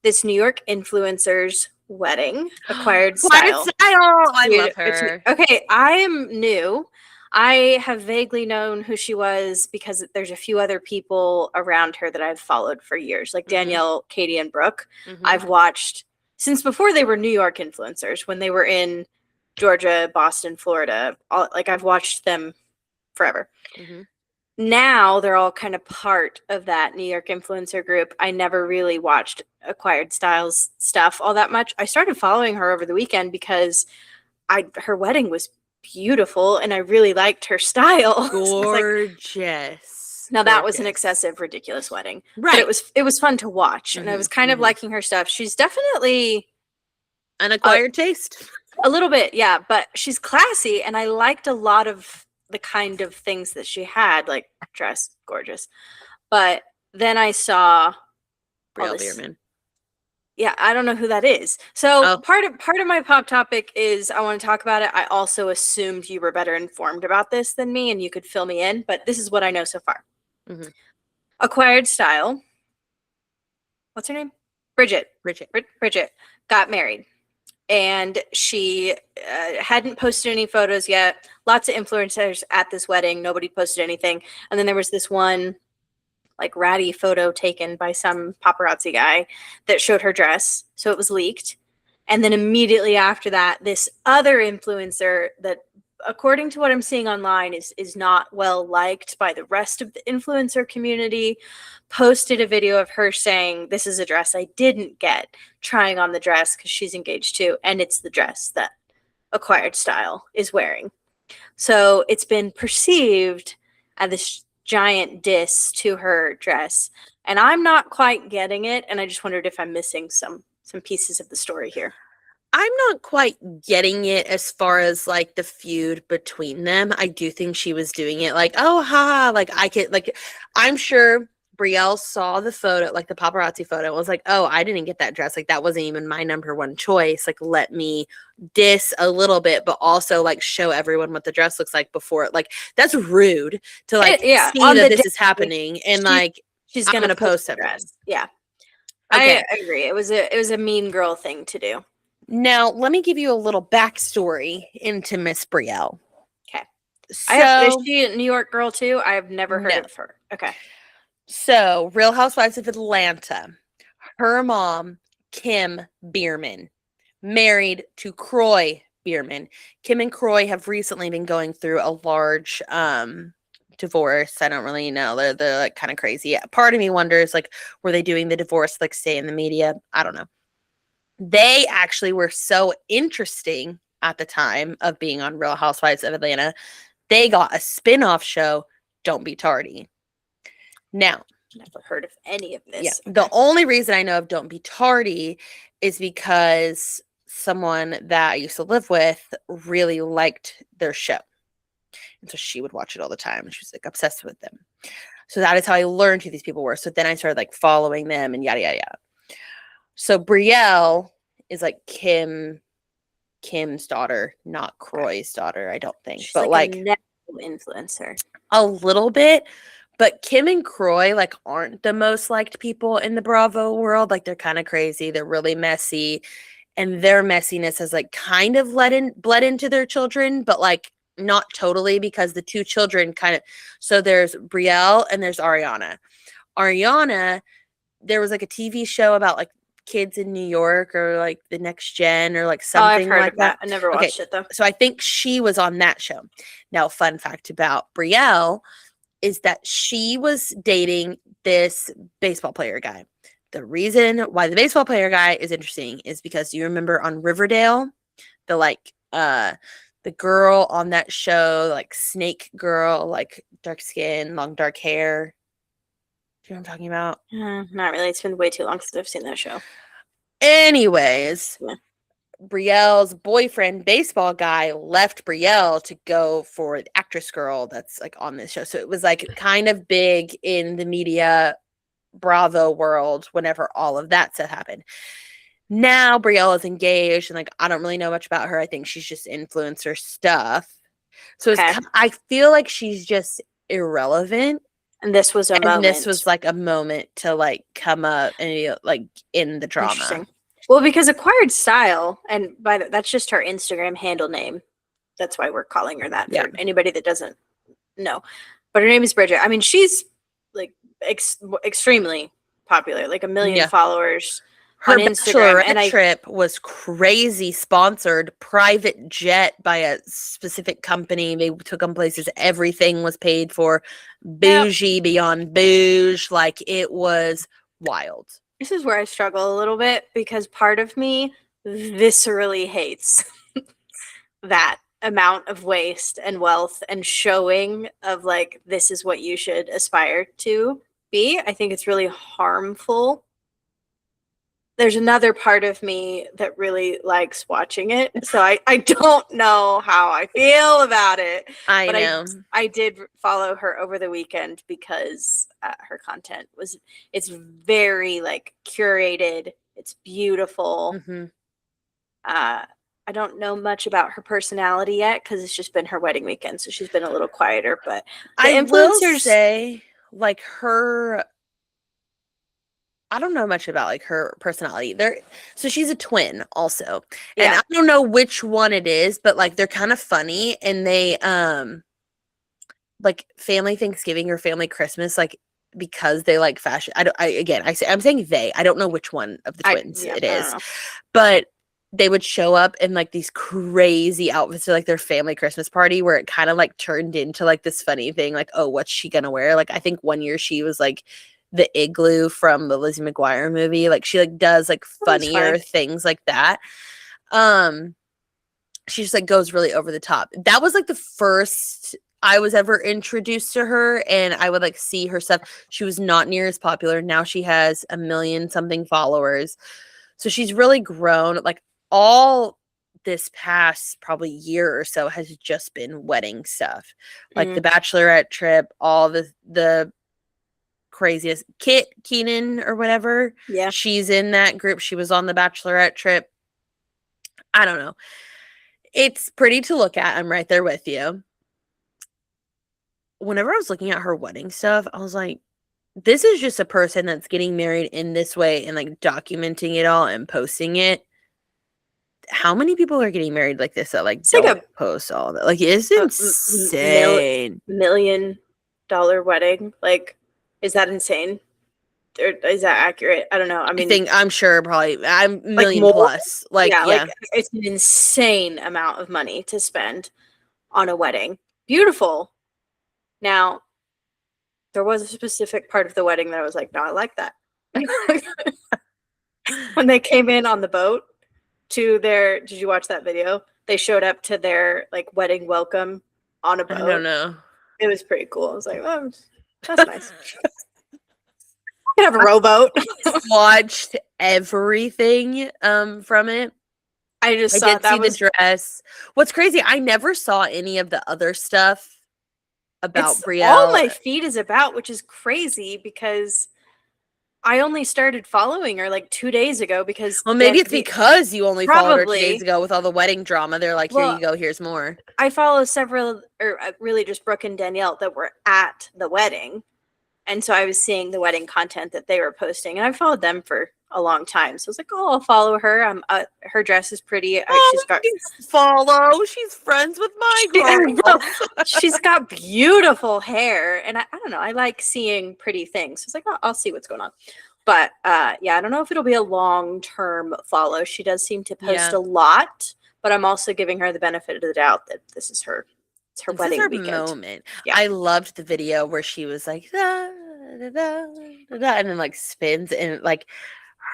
this New York influencer's wedding, Acquired Style. I love her. Okay, I am new. I have vaguely known who she was because there's a few other people around her that I've followed for years, like Danielle, Katie, and Brooke. I've watched since before they were New York influencers, when they were in Georgia, Boston, Florida. I've watched them forever. Now they're all kind of part of that New York influencer group. I never really watched Acquired Styles stuff all that much. I started following her over the weekend because her wedding was beautiful and I really liked her style. Gorgeous. Now that was an excessive, ridiculous wedding. Right. But it was fun to watch, and I was kind of liking her stuff. She's definitely an acquired taste. A little bit, yeah, but she's classy, and I liked a lot of the kind of things that she had, like dress, gorgeous. But then I saw Brielle Bierman. Yeah, I don't know who that is. So part of my pop topic is I want to talk about it. I also assumed you were better informed about this than me, and you could fill me in, but this is what I know so far. Acquired Style. What's her name? Bridget got married, and she hadn't posted any photos yet. Lots of influencers at this wedding. Nobody posted anything. And then there was this one like ratty photo taken by some paparazzi guy that showed her dress. So it was leaked. And then immediately after that, this other influencer that, according to what I'm seeing online, is not well liked by the rest of the influencer community, posted a video of her saying, "This is a dress I didn't get," trying on the dress because she's engaged too. And it's the dress that Acquired Style is wearing. So it's been perceived as this giant diss to her dress. And I'm not quite getting it. And I just wondered if I'm missing some pieces of the story here. I'm not quite getting it as far as like the feud between them. I do think she was doing it like, oh, ha, like I could, like, I'm sure Brielle saw the photo, like the paparazzi photo, and was like, oh, I didn't get that dress. Like, that wasn't even my number one choice. Like, let me diss a little bit, but also like show everyone what the dress looks like before. Like, that's rude to like see that this is happening and like she's gonna post a dress. Yeah, okay. I agree. It was a mean girl thing to do. Now, let me give you a little backstory into Miss Brielle. Okay. Is she a New York girl too? I have never heard of her. Okay. So, Real Housewives of Atlanta. Her mom, Kim Bierman, married to Croy Bierman. Kim and Croy have recently been going through a large divorce. I don't really know. They're like kind of crazy. Part of me wonders, like, were they doing the divorce like stay in the media? I don't know. They actually were so interesting at the time of being on Real Housewives of Atlanta. They got a spin-off show, Don't Be Tardy. Now, never heard of any of this. Yeah, the only reason I know of Don't Be Tardy is because someone that I used to live with really liked their show. And so she would watch it all the time. She was like obsessed with them. So that is how I learned who these people were. So then I started like following them and yada, yada, yada. So Brielle is like Kim's daughter, not Croy's daughter, I don't think. She's but like a influencer. A little bit. But Kim and Croy like aren't the most liked people in the Bravo world. Like they're kind of crazy. They're really messy. And their messiness has like kind of bled into their children, but like not totally, because the two children kind of, so there's Brielle and there's Ariana. Ariana, there was like a TV show about like Kids in New York or like The Next Gen or like Oh, I've something heard like of that. that. I never Okay, watched it though. so I think she was on that show. Now, fun fact about Brielle is that she was dating this baseball player guy. The reason why the baseball player guy is interesting is because you remember on Riverdale, the girl on that show, like snake girl, like dark skin, long dark hair. Do you know what I'm talking about? Not really. It's been way too long since I've seen that show. Anyways, Yeah. Brielle's boyfriend, baseball guy, left Brielle to go for the actress girl that's like on this show. So it was like kind of big in the media Bravo world whenever all of that stuff happened. Now Brielle is engaged, and like I don't really know much about her. I think she's just influencer stuff. So Okay. I feel like she's just irrelevant. And this was a And moment. this was like a moment to like come up and be like in the drama. Interesting. Well, because Acquired Style, and that's just her Instagram handle name. That's why we're calling her that for anybody that doesn't know. But her name is Bridget. I mean, she's like extremely popular, like 1 million followers her on Instagram. Bachelorette trip was crazy, sponsored, private jet by a specific company. They took them places. Everything was paid for, bougie beyond bouge. Like it was wild. This is where I struggle a little bit because part of me viscerally hates that amount of waste and wealth and showing of like, this is what you should aspire to be. I think it's really harmful. There's another part of me that really likes watching it. So I don't know how I feel about it. I did follow her over the weekend because her content it's very like curated. It's beautiful. Mm-hmm. I don't know much about her personality yet because it's just been her wedding weekend. So she's been a little quieter, but the influencers will say like her, I don't know much about like her personality. So she's a twin also. And I don't know which one it is, but like they're kind of funny and they like family Thanksgiving or family Christmas, like because they like fashion. I'm saying they. I don't know which one of the twins it is. But they would show up in like these crazy outfits to like their family Christmas party where it kind of like turned into like this funny thing like, oh, what's she gonna wear? Like I think one year she was like the igloo from the Lizzie McGuire movie. Like she like does like funnier things like that. She just like goes really over the top. That was like the first I was ever introduced to her, and I would like see her stuff. She was not near as popular. Now she has 1 million something followers. So she's really grown. Like all this past probably year or so has just been wedding stuff. Like the bachelorette trip, all the craziest. Kit Keenan or whatever. Yeah. She's in that group. She was on the bachelorette trip. I don't know. It's pretty to look at. I'm right there with you. Whenever I was looking at her wedding stuff, I was like, this is just a person that's getting married in this way and like documenting it all and posting it. How many people are getting married like this that like don't post all that? Like it's insane. $1 million wedding. Like, is that insane? Or is that accurate? I don't know. I mean, I'm sure probably I'm million like plus. Like like it's an insane amount of money to spend on a wedding. Beautiful. Now, there was a specific part of the wedding that I was like, no, I like that. When they came in on the boat to did you watch that video? They showed up to their like wedding welcome on a boat. I don't know. It was pretty cool. I was like, oh, that's nice. You can have a rowboat. Watched everything from it. I did see the dress. What's crazy, I never saw any of the other stuff about Brielle. All my feed is about, which is crazy because I only started following her like 2 days ago because maybe it's because you only followed her 2 days ago with all the wedding drama. They're like, here you go, here's more. I follow several, or really just Brooke and Danielle that were at the wedding. And so I was seeing the wedding content that they were posting, and I followed them for a long time. So I was like, oh, I'll follow her. Her dress is pretty. She's got She's friends with my girl. She's got beautiful hair, and I don't know. I like seeing pretty things. So I was like, oh, I'll see what's going on. But yeah, I don't know if it'll be a long-term follow. She does seem to post Yeah. a lot, but I'm also giving her the benefit of the doubt that it's her This wedding is her weekend. moment. Yeah. I loved the video where she was like, da, da, da, da, da, and then like spins and like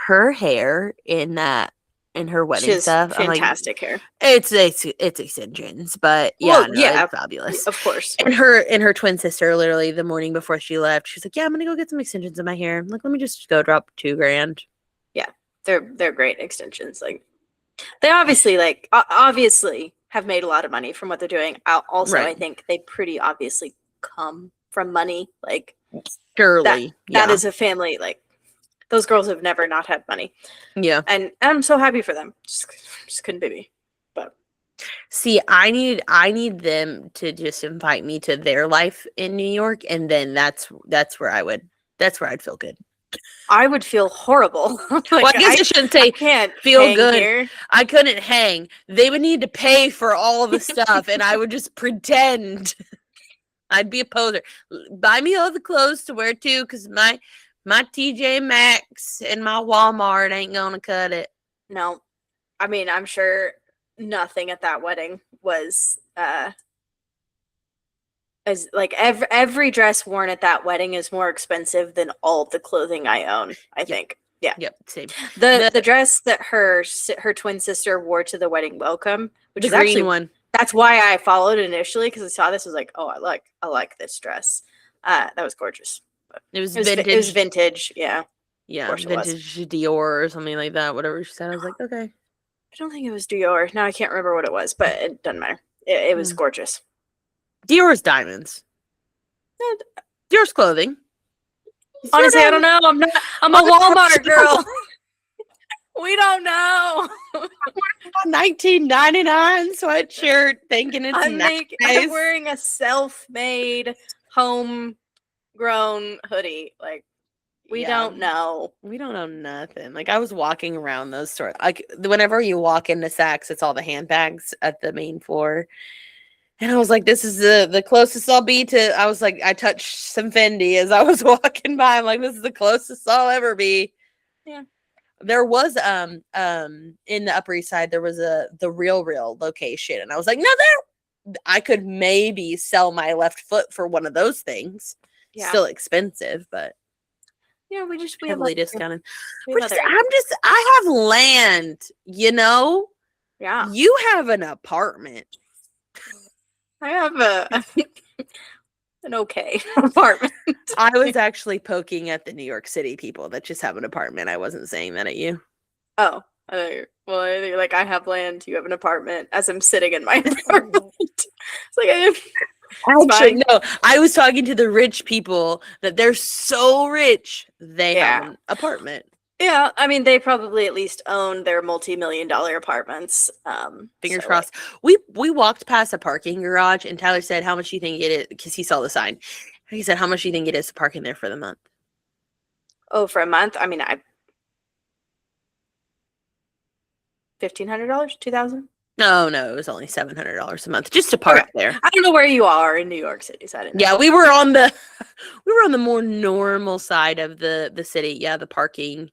her hair in that in her She wedding has stuff. I'm like, fantastic hair. it's extensions, but yeah, Well, no, yeah, it's fabulous. of course. And her twin sister, literally the morning before she left, she's like, yeah, I'm gonna go get some extensions in my hair. I'm like, let me just go drop $2,000. Yeah, they're great extensions. Like they obviously have made a lot of money from what they're doing. Also, I Right. think they pretty obviously come from money. Like Surely. that Yeah. is a family. Like those girls have never not had money. Yeah. And I'm so happy for them. Just couldn't be me. But see, I need them to just invite me to their life in New York, and then that's where I'd feel good. I would feel horrible. Like, well, I guess I shouldn't say I can't feel hang good. here. I couldn't hang. They would need to pay for all of the stuff, and I would just pretend. I'd be a poser. Buy me all the clothes to wear too, because my TJ Maxx and my Walmart ain't gonna cut it. No, I mean, I'm sure nothing at that wedding was as like every dress worn at that wedding is more expensive than all of the clothing I own. I think. Yeah. Yep. Same. The dress that her twin sister wore to the wedding welcome, which the is green actually one. That's why I followed initially because I saw this. I was like, oh, I like this dress. That was gorgeous. But it was vintage. It was vintage. Yeah. Yeah. Vintage Dior or something like that. Whatever she said. I was like, okay. I don't think it was Dior. Now I can't remember what it was, but it doesn't matter. It was gorgeous. Dior's diamonds. Dior's clothing. Honestly, I don't know. I'm a Walmart girl. We don't know. 1999 sweatshirt, thinking it's nice. I'm wearing a self-made, homegrown hoodie. Like we don't know. We don't know nothing. Like I was walking around those stores. Like whenever you walk into Saks, it's all the handbags at the main floor. And I was like, this is the closest I'll be to. I was like, I touched some Fendi as I was walking by. I'm like, this is the closest I'll ever be. Yeah. There was in the Upper East Side, there was the Real location. And I was like, no, I could maybe sell my left foot for one of those things. Yeah. Still expensive, but yeah, we heavily discounted. I have land, you know? Yeah. You have an apartment. I have an okay apartment. I was actually poking at the New York City people that just have an apartment. I wasn't saying that at you. Oh, well, you're like, I have land, you have an apartment, as I'm sitting in my apartment. It's like, actually, no, I was talking to the rich people that they're so rich, they have an apartment. Yeah, I mean, they probably at least own their multi-million-dollar apartments. Fingers crossed. We walked past a parking garage, and Tyler said, "How much do you think it is?" Because he saw the sign. He said, "How much do you think it is to park in there for the month?" Oh, for a month? I mean, $1,500, $2,000. No, it was only $700 a month just to park there. I don't know where you are in New York City, so I didn't know. Yeah, we were on the more normal side of the city. Yeah, the parking,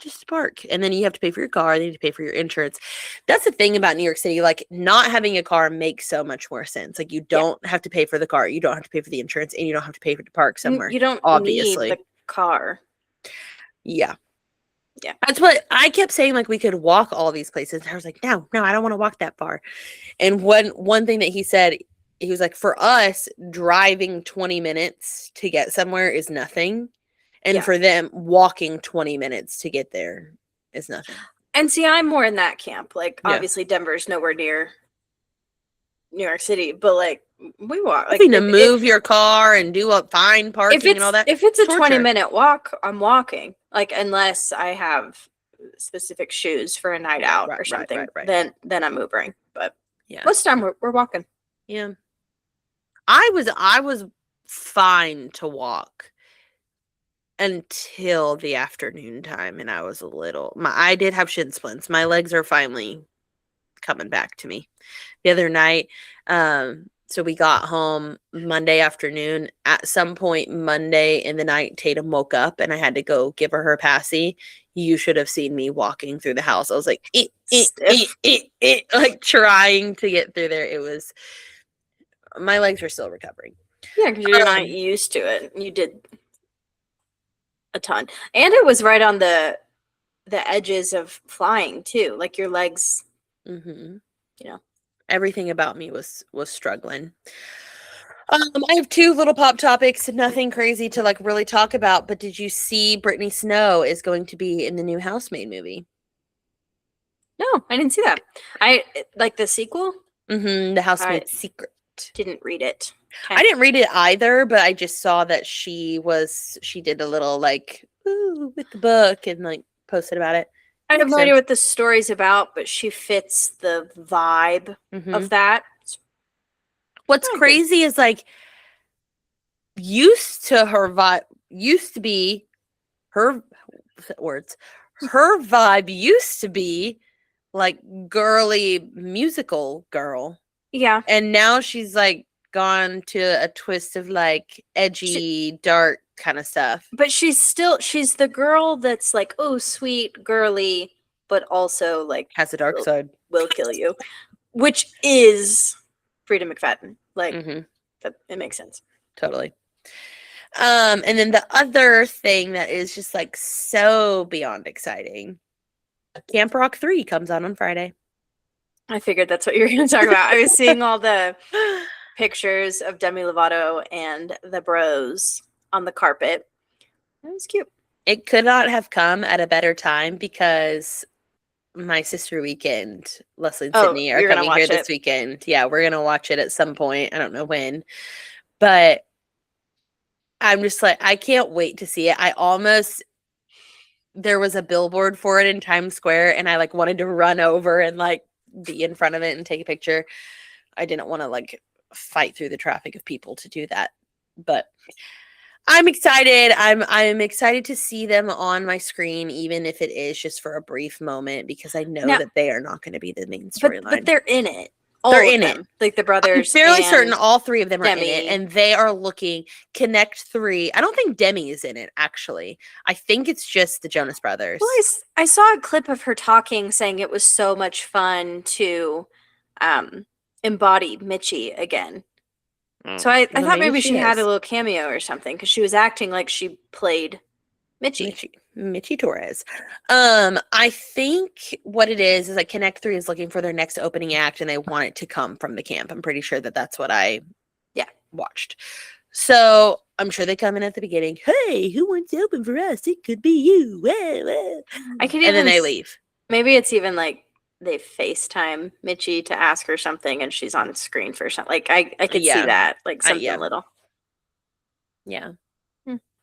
just to park, and then you have to pay for your car. Then you have to pay for your insurance. That's the thing about New York City. Like not having a car makes so much more sense. Like you don't have to pay for the car, you don't have to pay for the insurance, and you don't have to pay to park somewhere. You don't obviously need the car. Yeah. Yeah. That's what I kept saying, like we could walk all these places. I was like, no, I don't want to walk that far. And one thing that he said, he was like, for us, driving 20 minutes to get somewhere is nothing. And for them, walking 20 minutes to get there is nothing. And see, I'm more in that camp. Like, obviously, Denver's nowhere near New York City, but like we walk. Like to move your car and do find parking and all that. If it's a 20-minute walk, I'm walking. Like unless I have specific shoes for a night out or something, then I'm Ubering. But most of the time we're walking. Yeah, I was fine to walk until the afternoon time, and I was I did have shin splints. My legs are finally coming back to me. The other night, So we got home Monday afternoon. At some point Monday in the night, Tatum woke up and I had to go give her passy. You should have seen me walking through the house. I was like, like trying to get through there. It was, my legs were still recovering. Yeah, because you're not used to it. You did a ton. And it was right on the edges of flying too. Like your legs, everything about me was struggling. I have two little pop topics, nothing crazy to like really talk about, but did you see Brittany Snow is going to be in the new Housemaid movie? No, I didn't see that. I like the sequel. The Housemaid's Secret. Didn't read it. Okay. I didn't read it either, but I just saw that she did a little like with the book and like posted about it. I have no idea what the story's about, but she fits the vibe of that. What's crazy is like used to vibe used to be like girly musical girl. Yeah. And now she's like gone to a twist of like edgy, dark kind of stuff. But she's the girl that's like, oh, sweet, girly, but also like has a dark side. Will kill you. Which is Frida McFadden. Like that, it makes sense. Totally. And then the other thing that is just like so beyond exciting, Camp Rock 3 comes out on Friday. I figured that's what you were going to talk about. I was seeing all the pictures of Demi Lovato and the bros on the carpet. That was cute. It could not have come at a better time because my sister weekend, Leslie and Sydney, are coming here this weekend. Yeah, we're going to watch it at some point. I don't know when. But I'm just like, I can't wait to see it. There was a billboard for it in Times Square and I like wanted to run over and like be in front of it and take a picture. I didn't want to like fight through the traffic of people to do that. But I'm excited. I'm excited to see them on my screen, even if it is just for a brief moment, because I know that they are not going to be the main storyline. But they're in it. They're in it. Like the brothers. I'm fairly certain all three of them are in it, and they are looking Connect 3. I don't think Demi is in it, actually. I think it's just the Jonas Brothers. Well, I saw a clip of her talking, saying it was so much fun to embody Mitchie again. So I thought maybe she had a little cameo or something, because she was acting like she played Mitchie Torres. I think what it is like Connect 3 is looking for their next opening act and they want it to come from the camp. I'm pretty sure that's what I watched. So I'm sure they come in at the beginning. Hey, who wants to open for us? It could be you. And then they leave. Maybe it's even like they FaceTime Mitchie to ask her something and she's on screen for something. Like I could see that, like something little. Yeah.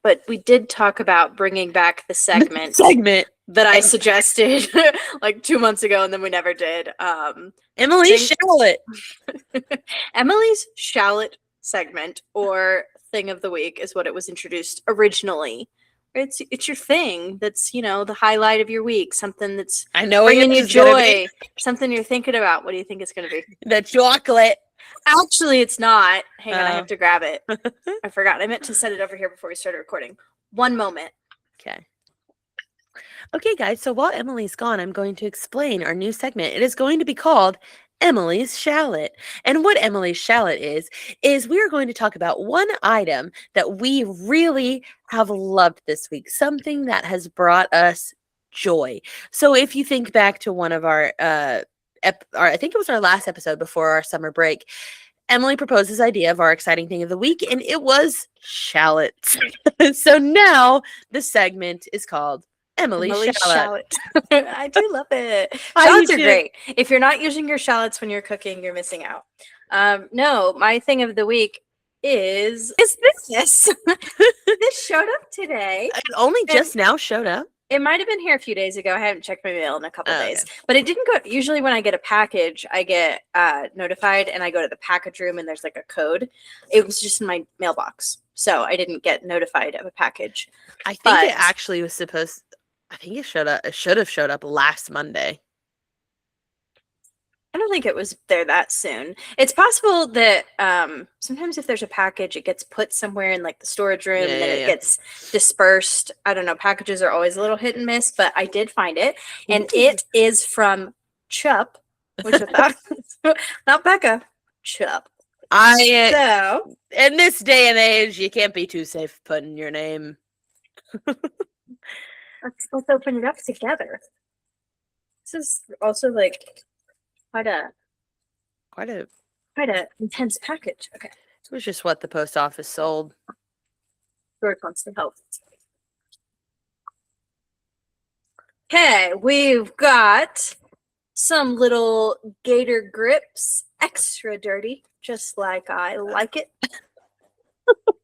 But we did talk about bringing back the segment that I suggested like 2 months ago, and then we never did. Emily's Shallot. Emily's Shallot segment, or thing of the week, is what it was introduced originally. It's your thing that's, the highlight of your week, something that's bringing you joy, something you're thinking about. What do you think it's going to be? The chocolate. Actually, it's not. Hang on, I have to grab it. I forgot. I meant to set it over here before we started recording. One moment. Okay, guys. So while Emily's gone, I'm going to explain our new segment. It is going to be called Emily's Shallot. And what Emily's Shallot is we are going to talk about one item that we really have loved this week, something that has brought us joy. So if you think back to one of our I think it was our last episode before our summer break, Emily proposed this idea of our exciting thing of the week, and it was shallots. So now the segment is called Emily's Shallot. I do love it. Shallots are great. If you're not using your shallots when you're cooking, you're missing out. No, my thing of the week is this. This showed up today. It only just now showed up. It might have been here a few days ago. I haven't checked my mail in a couple days, but it didn't go. Usually when I get a package, I get notified and I go to the package room and there's like a code. It was just in my mailbox. So I didn't get notified of a package. I think it actually was I think it showed up. It should have showed up last Monday. I don't think it was there that soon. It's possible that sometimes if there's a package, it gets put somewhere in like the storage room and then it gets dispersed. I don't know. Packages are always a little hit and miss, but I did find it, and it is from Chup, which I thought not Becca, Chup. So in this day and age, you can't be too safe putting your name. Let's open it up together. This is also like quite a intense package. Okay. It was just what the post office sold. George wants to help. Okay, we've got some little gator grips, extra dirty, just like I like it.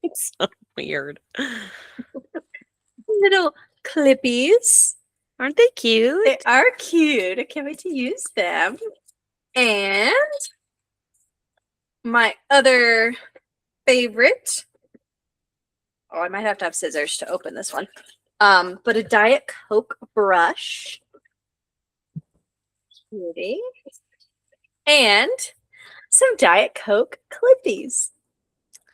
It's so weird. Little clippies. Aren't they cute? They are cute. I can't wait to use them. And my other favorite. Oh, I might have to have scissors to open this one. But a Diet Coke brush. Cutie. And some Diet Coke clippies.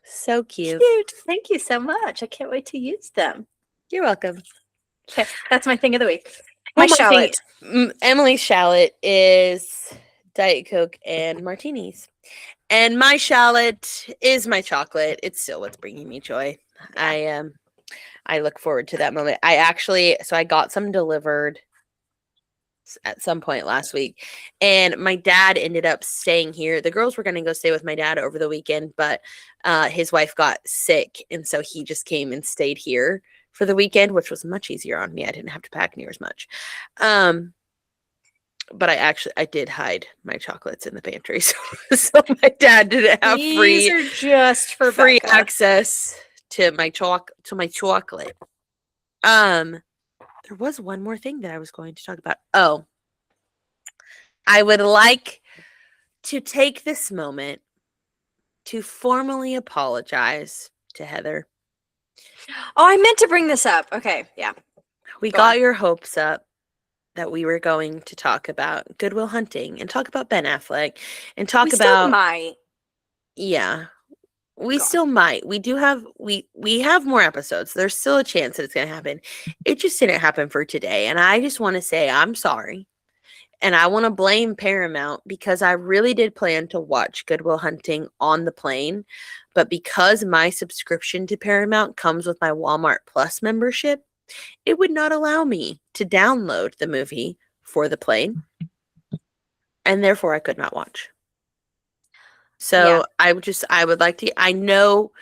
So cute. Cute. Thank you so much. I can't wait to use them. You're welcome. Okay, that's my thing of the week. My shallot. Emily's shallot is Diet Coke and martinis. And my shallot is my chocolate. It's still what's bringing me joy. Yeah. I look forward to that moment. I got some delivered at some point last week, and my dad ended up staying here. The girls were going to go stay with my dad over the weekend, but his wife got sick, and so he just came and stayed here for the weekend, which was much easier on me. I didn't have to pack near as much. But I did hide my chocolates in the pantry, so my dad didn't have These are just for free Becca. access to my chocolate. There was one more thing that I was going to talk about. Oh, I would like to take this moment to formally apologize to Heather. Oh, I meant to bring this up. Okay, yeah. We got your hopes up that we were going to talk about Good Will Hunting and talk about Ben Affleck and talk about. We still might. Yeah. We still might. We do have we have more episodes. There's still a chance that it's going to happen. It just didn't happen for today. And I just want to say I'm sorry. And I want to blame Paramount because I really did plan to watch Good Will Hunting on the plane. But because my subscription to Paramount comes with my Walmart Plus membership, it would not allow me to download the movie for the plane. And therefore I could not watch. So yeah. I would like to, I know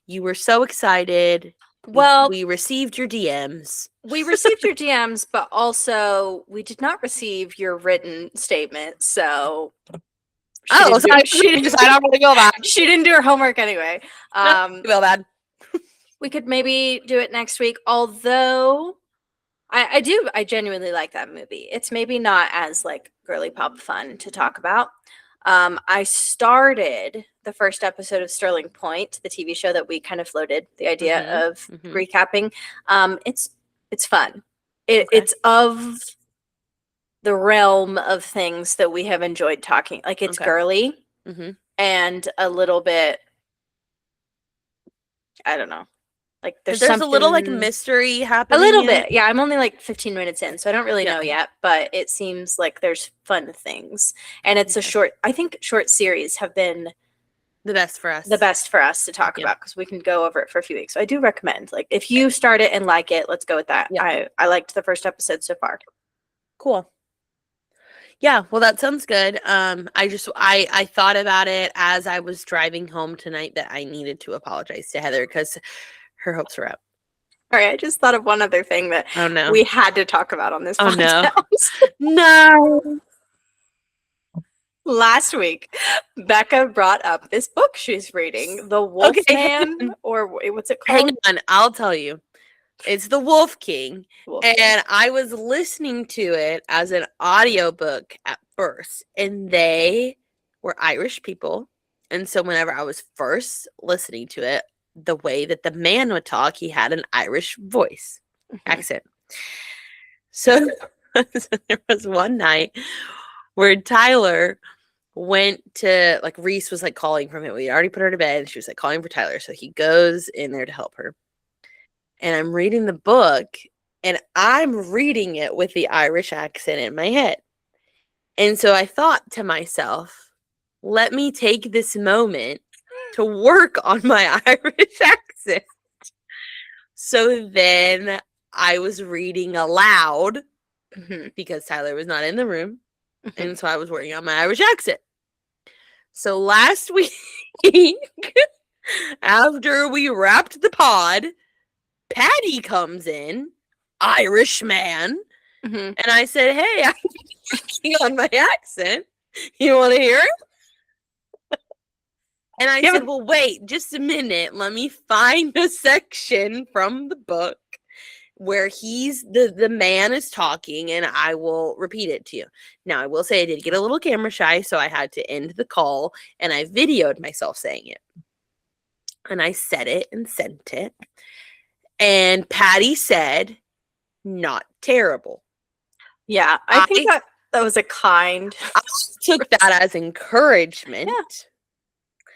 you were so excited. Well, we received your DMs. We received your DMs, but also we did not receive your written statement. So she didn't decide I want to go back. She didn't do her homework anyway. Feel bad. We could maybe do it next week. Although I genuinely like that movie. It's maybe not as like girly pop fun to talk about. I started the first episode of Sterling Point, the TV show that we kind of floated the idea of recapping. It's fun. It's of the realm of things that we have enjoyed talking. Like it's girly and a little bit, I don't know. Like there's a little like mystery happening. A little bit. Yeah, I'm only like 15 minutes in, so I don't really know yet, but it seems like there's fun things. And it's a short series have been the best for us. The best for us to talk about because we can go over it for a few weeks. So I do recommend, like, if you start it and like it, let's go with that. Yeah. I liked the first episode so far. Cool. Yeah, well, that sounds good. I thought about it as I was driving home tonight that I needed to apologize to Heather because her hopes were up. All right, I just thought of one other thing that we had to talk about on this podcast. No. Last week, Becca brought up this book she's reading, The Wolf Man, or what's it called? Hang on, I'll tell you. It's The Wolf King, and I was listening to it as an audiobook at first, and they were Irish people, and so whenever I was first listening to it, the way that the man would talk, he had an Irish voice accent. So there was one night where Tyler went to, like, Reese was, like, calling from it. We already put her to bed, and she was, like, calling for Tyler, so he goes in there to help her. And I'm reading the book, and I'm reading it with the Irish accent in my head. And so I thought to myself, let me take this moment to work on my Irish accent. So then I was reading aloud because Tyler was not in the room. And so I was working on my Irish accent. So last week, after we wrapped the pod, Patty comes in, Irish man. And I said, hey, I'm working on my accent. You want to hear it? And I said, well, wait, just a minute. Let me find a section from the book where the man is talking, and I will repeat it to you. Now, I will say I did get a little camera shy, so I had to end the call, and I videoed myself saying it. And I said it and sent it. And Patty said, not terrible. Yeah, I think that was a kind. I took that as encouragement. Yeah.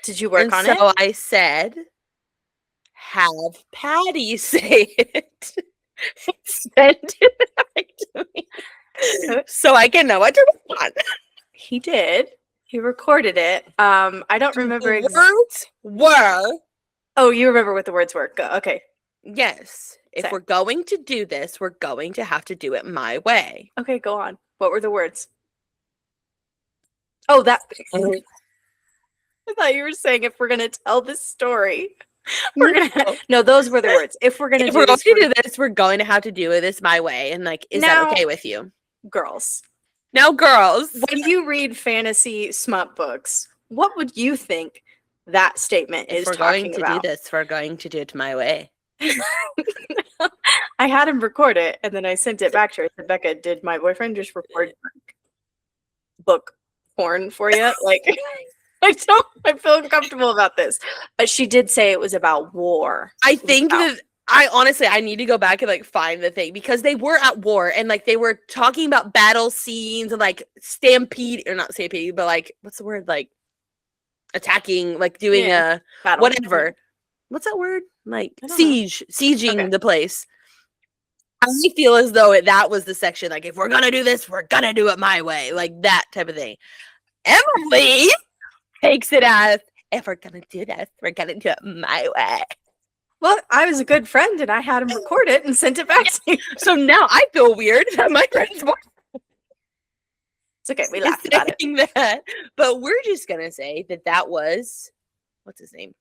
Did you work on it? So I said, have Patty say it. Send it back to me so I can know what to work on. He did. He recorded it. I don't remember. The words were. Oh, you remember what the words were. Okay. Yes. If we're going to do this, we're going to have to do it my way. Okay, go on. What were the words? Oh, that. I thought you were saying if we're going to tell this story, we're going to. No, those were the words. If we're going to do this, we're going to have to do this my way. And, like, is that okay with you? Girls. Now, girls. When you read fantasy smut books, what would you think that statement is talking about? If we're going to do this, we're going to do it my way. I had him record it, and then I sent it back to her. I said, Becca, did my boyfriend just record book porn for you? Like, I feel uncomfortable about this. But she did say it was about war. I think that I need to go back and, like, find the thing, because they were at war, and, like, they were talking about battle scenes and, like, stampede, or not stampede, but, like, what's the word? Like, attacking, like, doing a battle. Whatever. What's that word? Like, sieging the place. I feel as though that was the section, like, if we're gonna do this, we're gonna do it my way, like that type of thing. Emily takes it as, if we're gonna do this, we're gonna do it my way. Well, I was a good friend, and I had him record it and sent it back to you. So now I feel weird that my friend's more. It's okay, we laughed about it. But we're just gonna say that was, what's his name?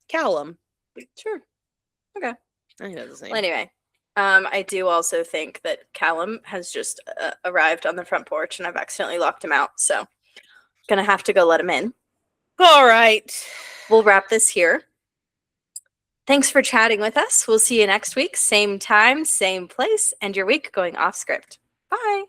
Callum. Sure. Okay. I know the name. Well, anyway, I do also think that Callum has just arrived on the front porch, and I've accidentally locked him out. So, gonna have to go let him in. All right. We'll wrap this here. Thanks for chatting with us. We'll see you next week. Same time, same place, and your week going off script. Bye.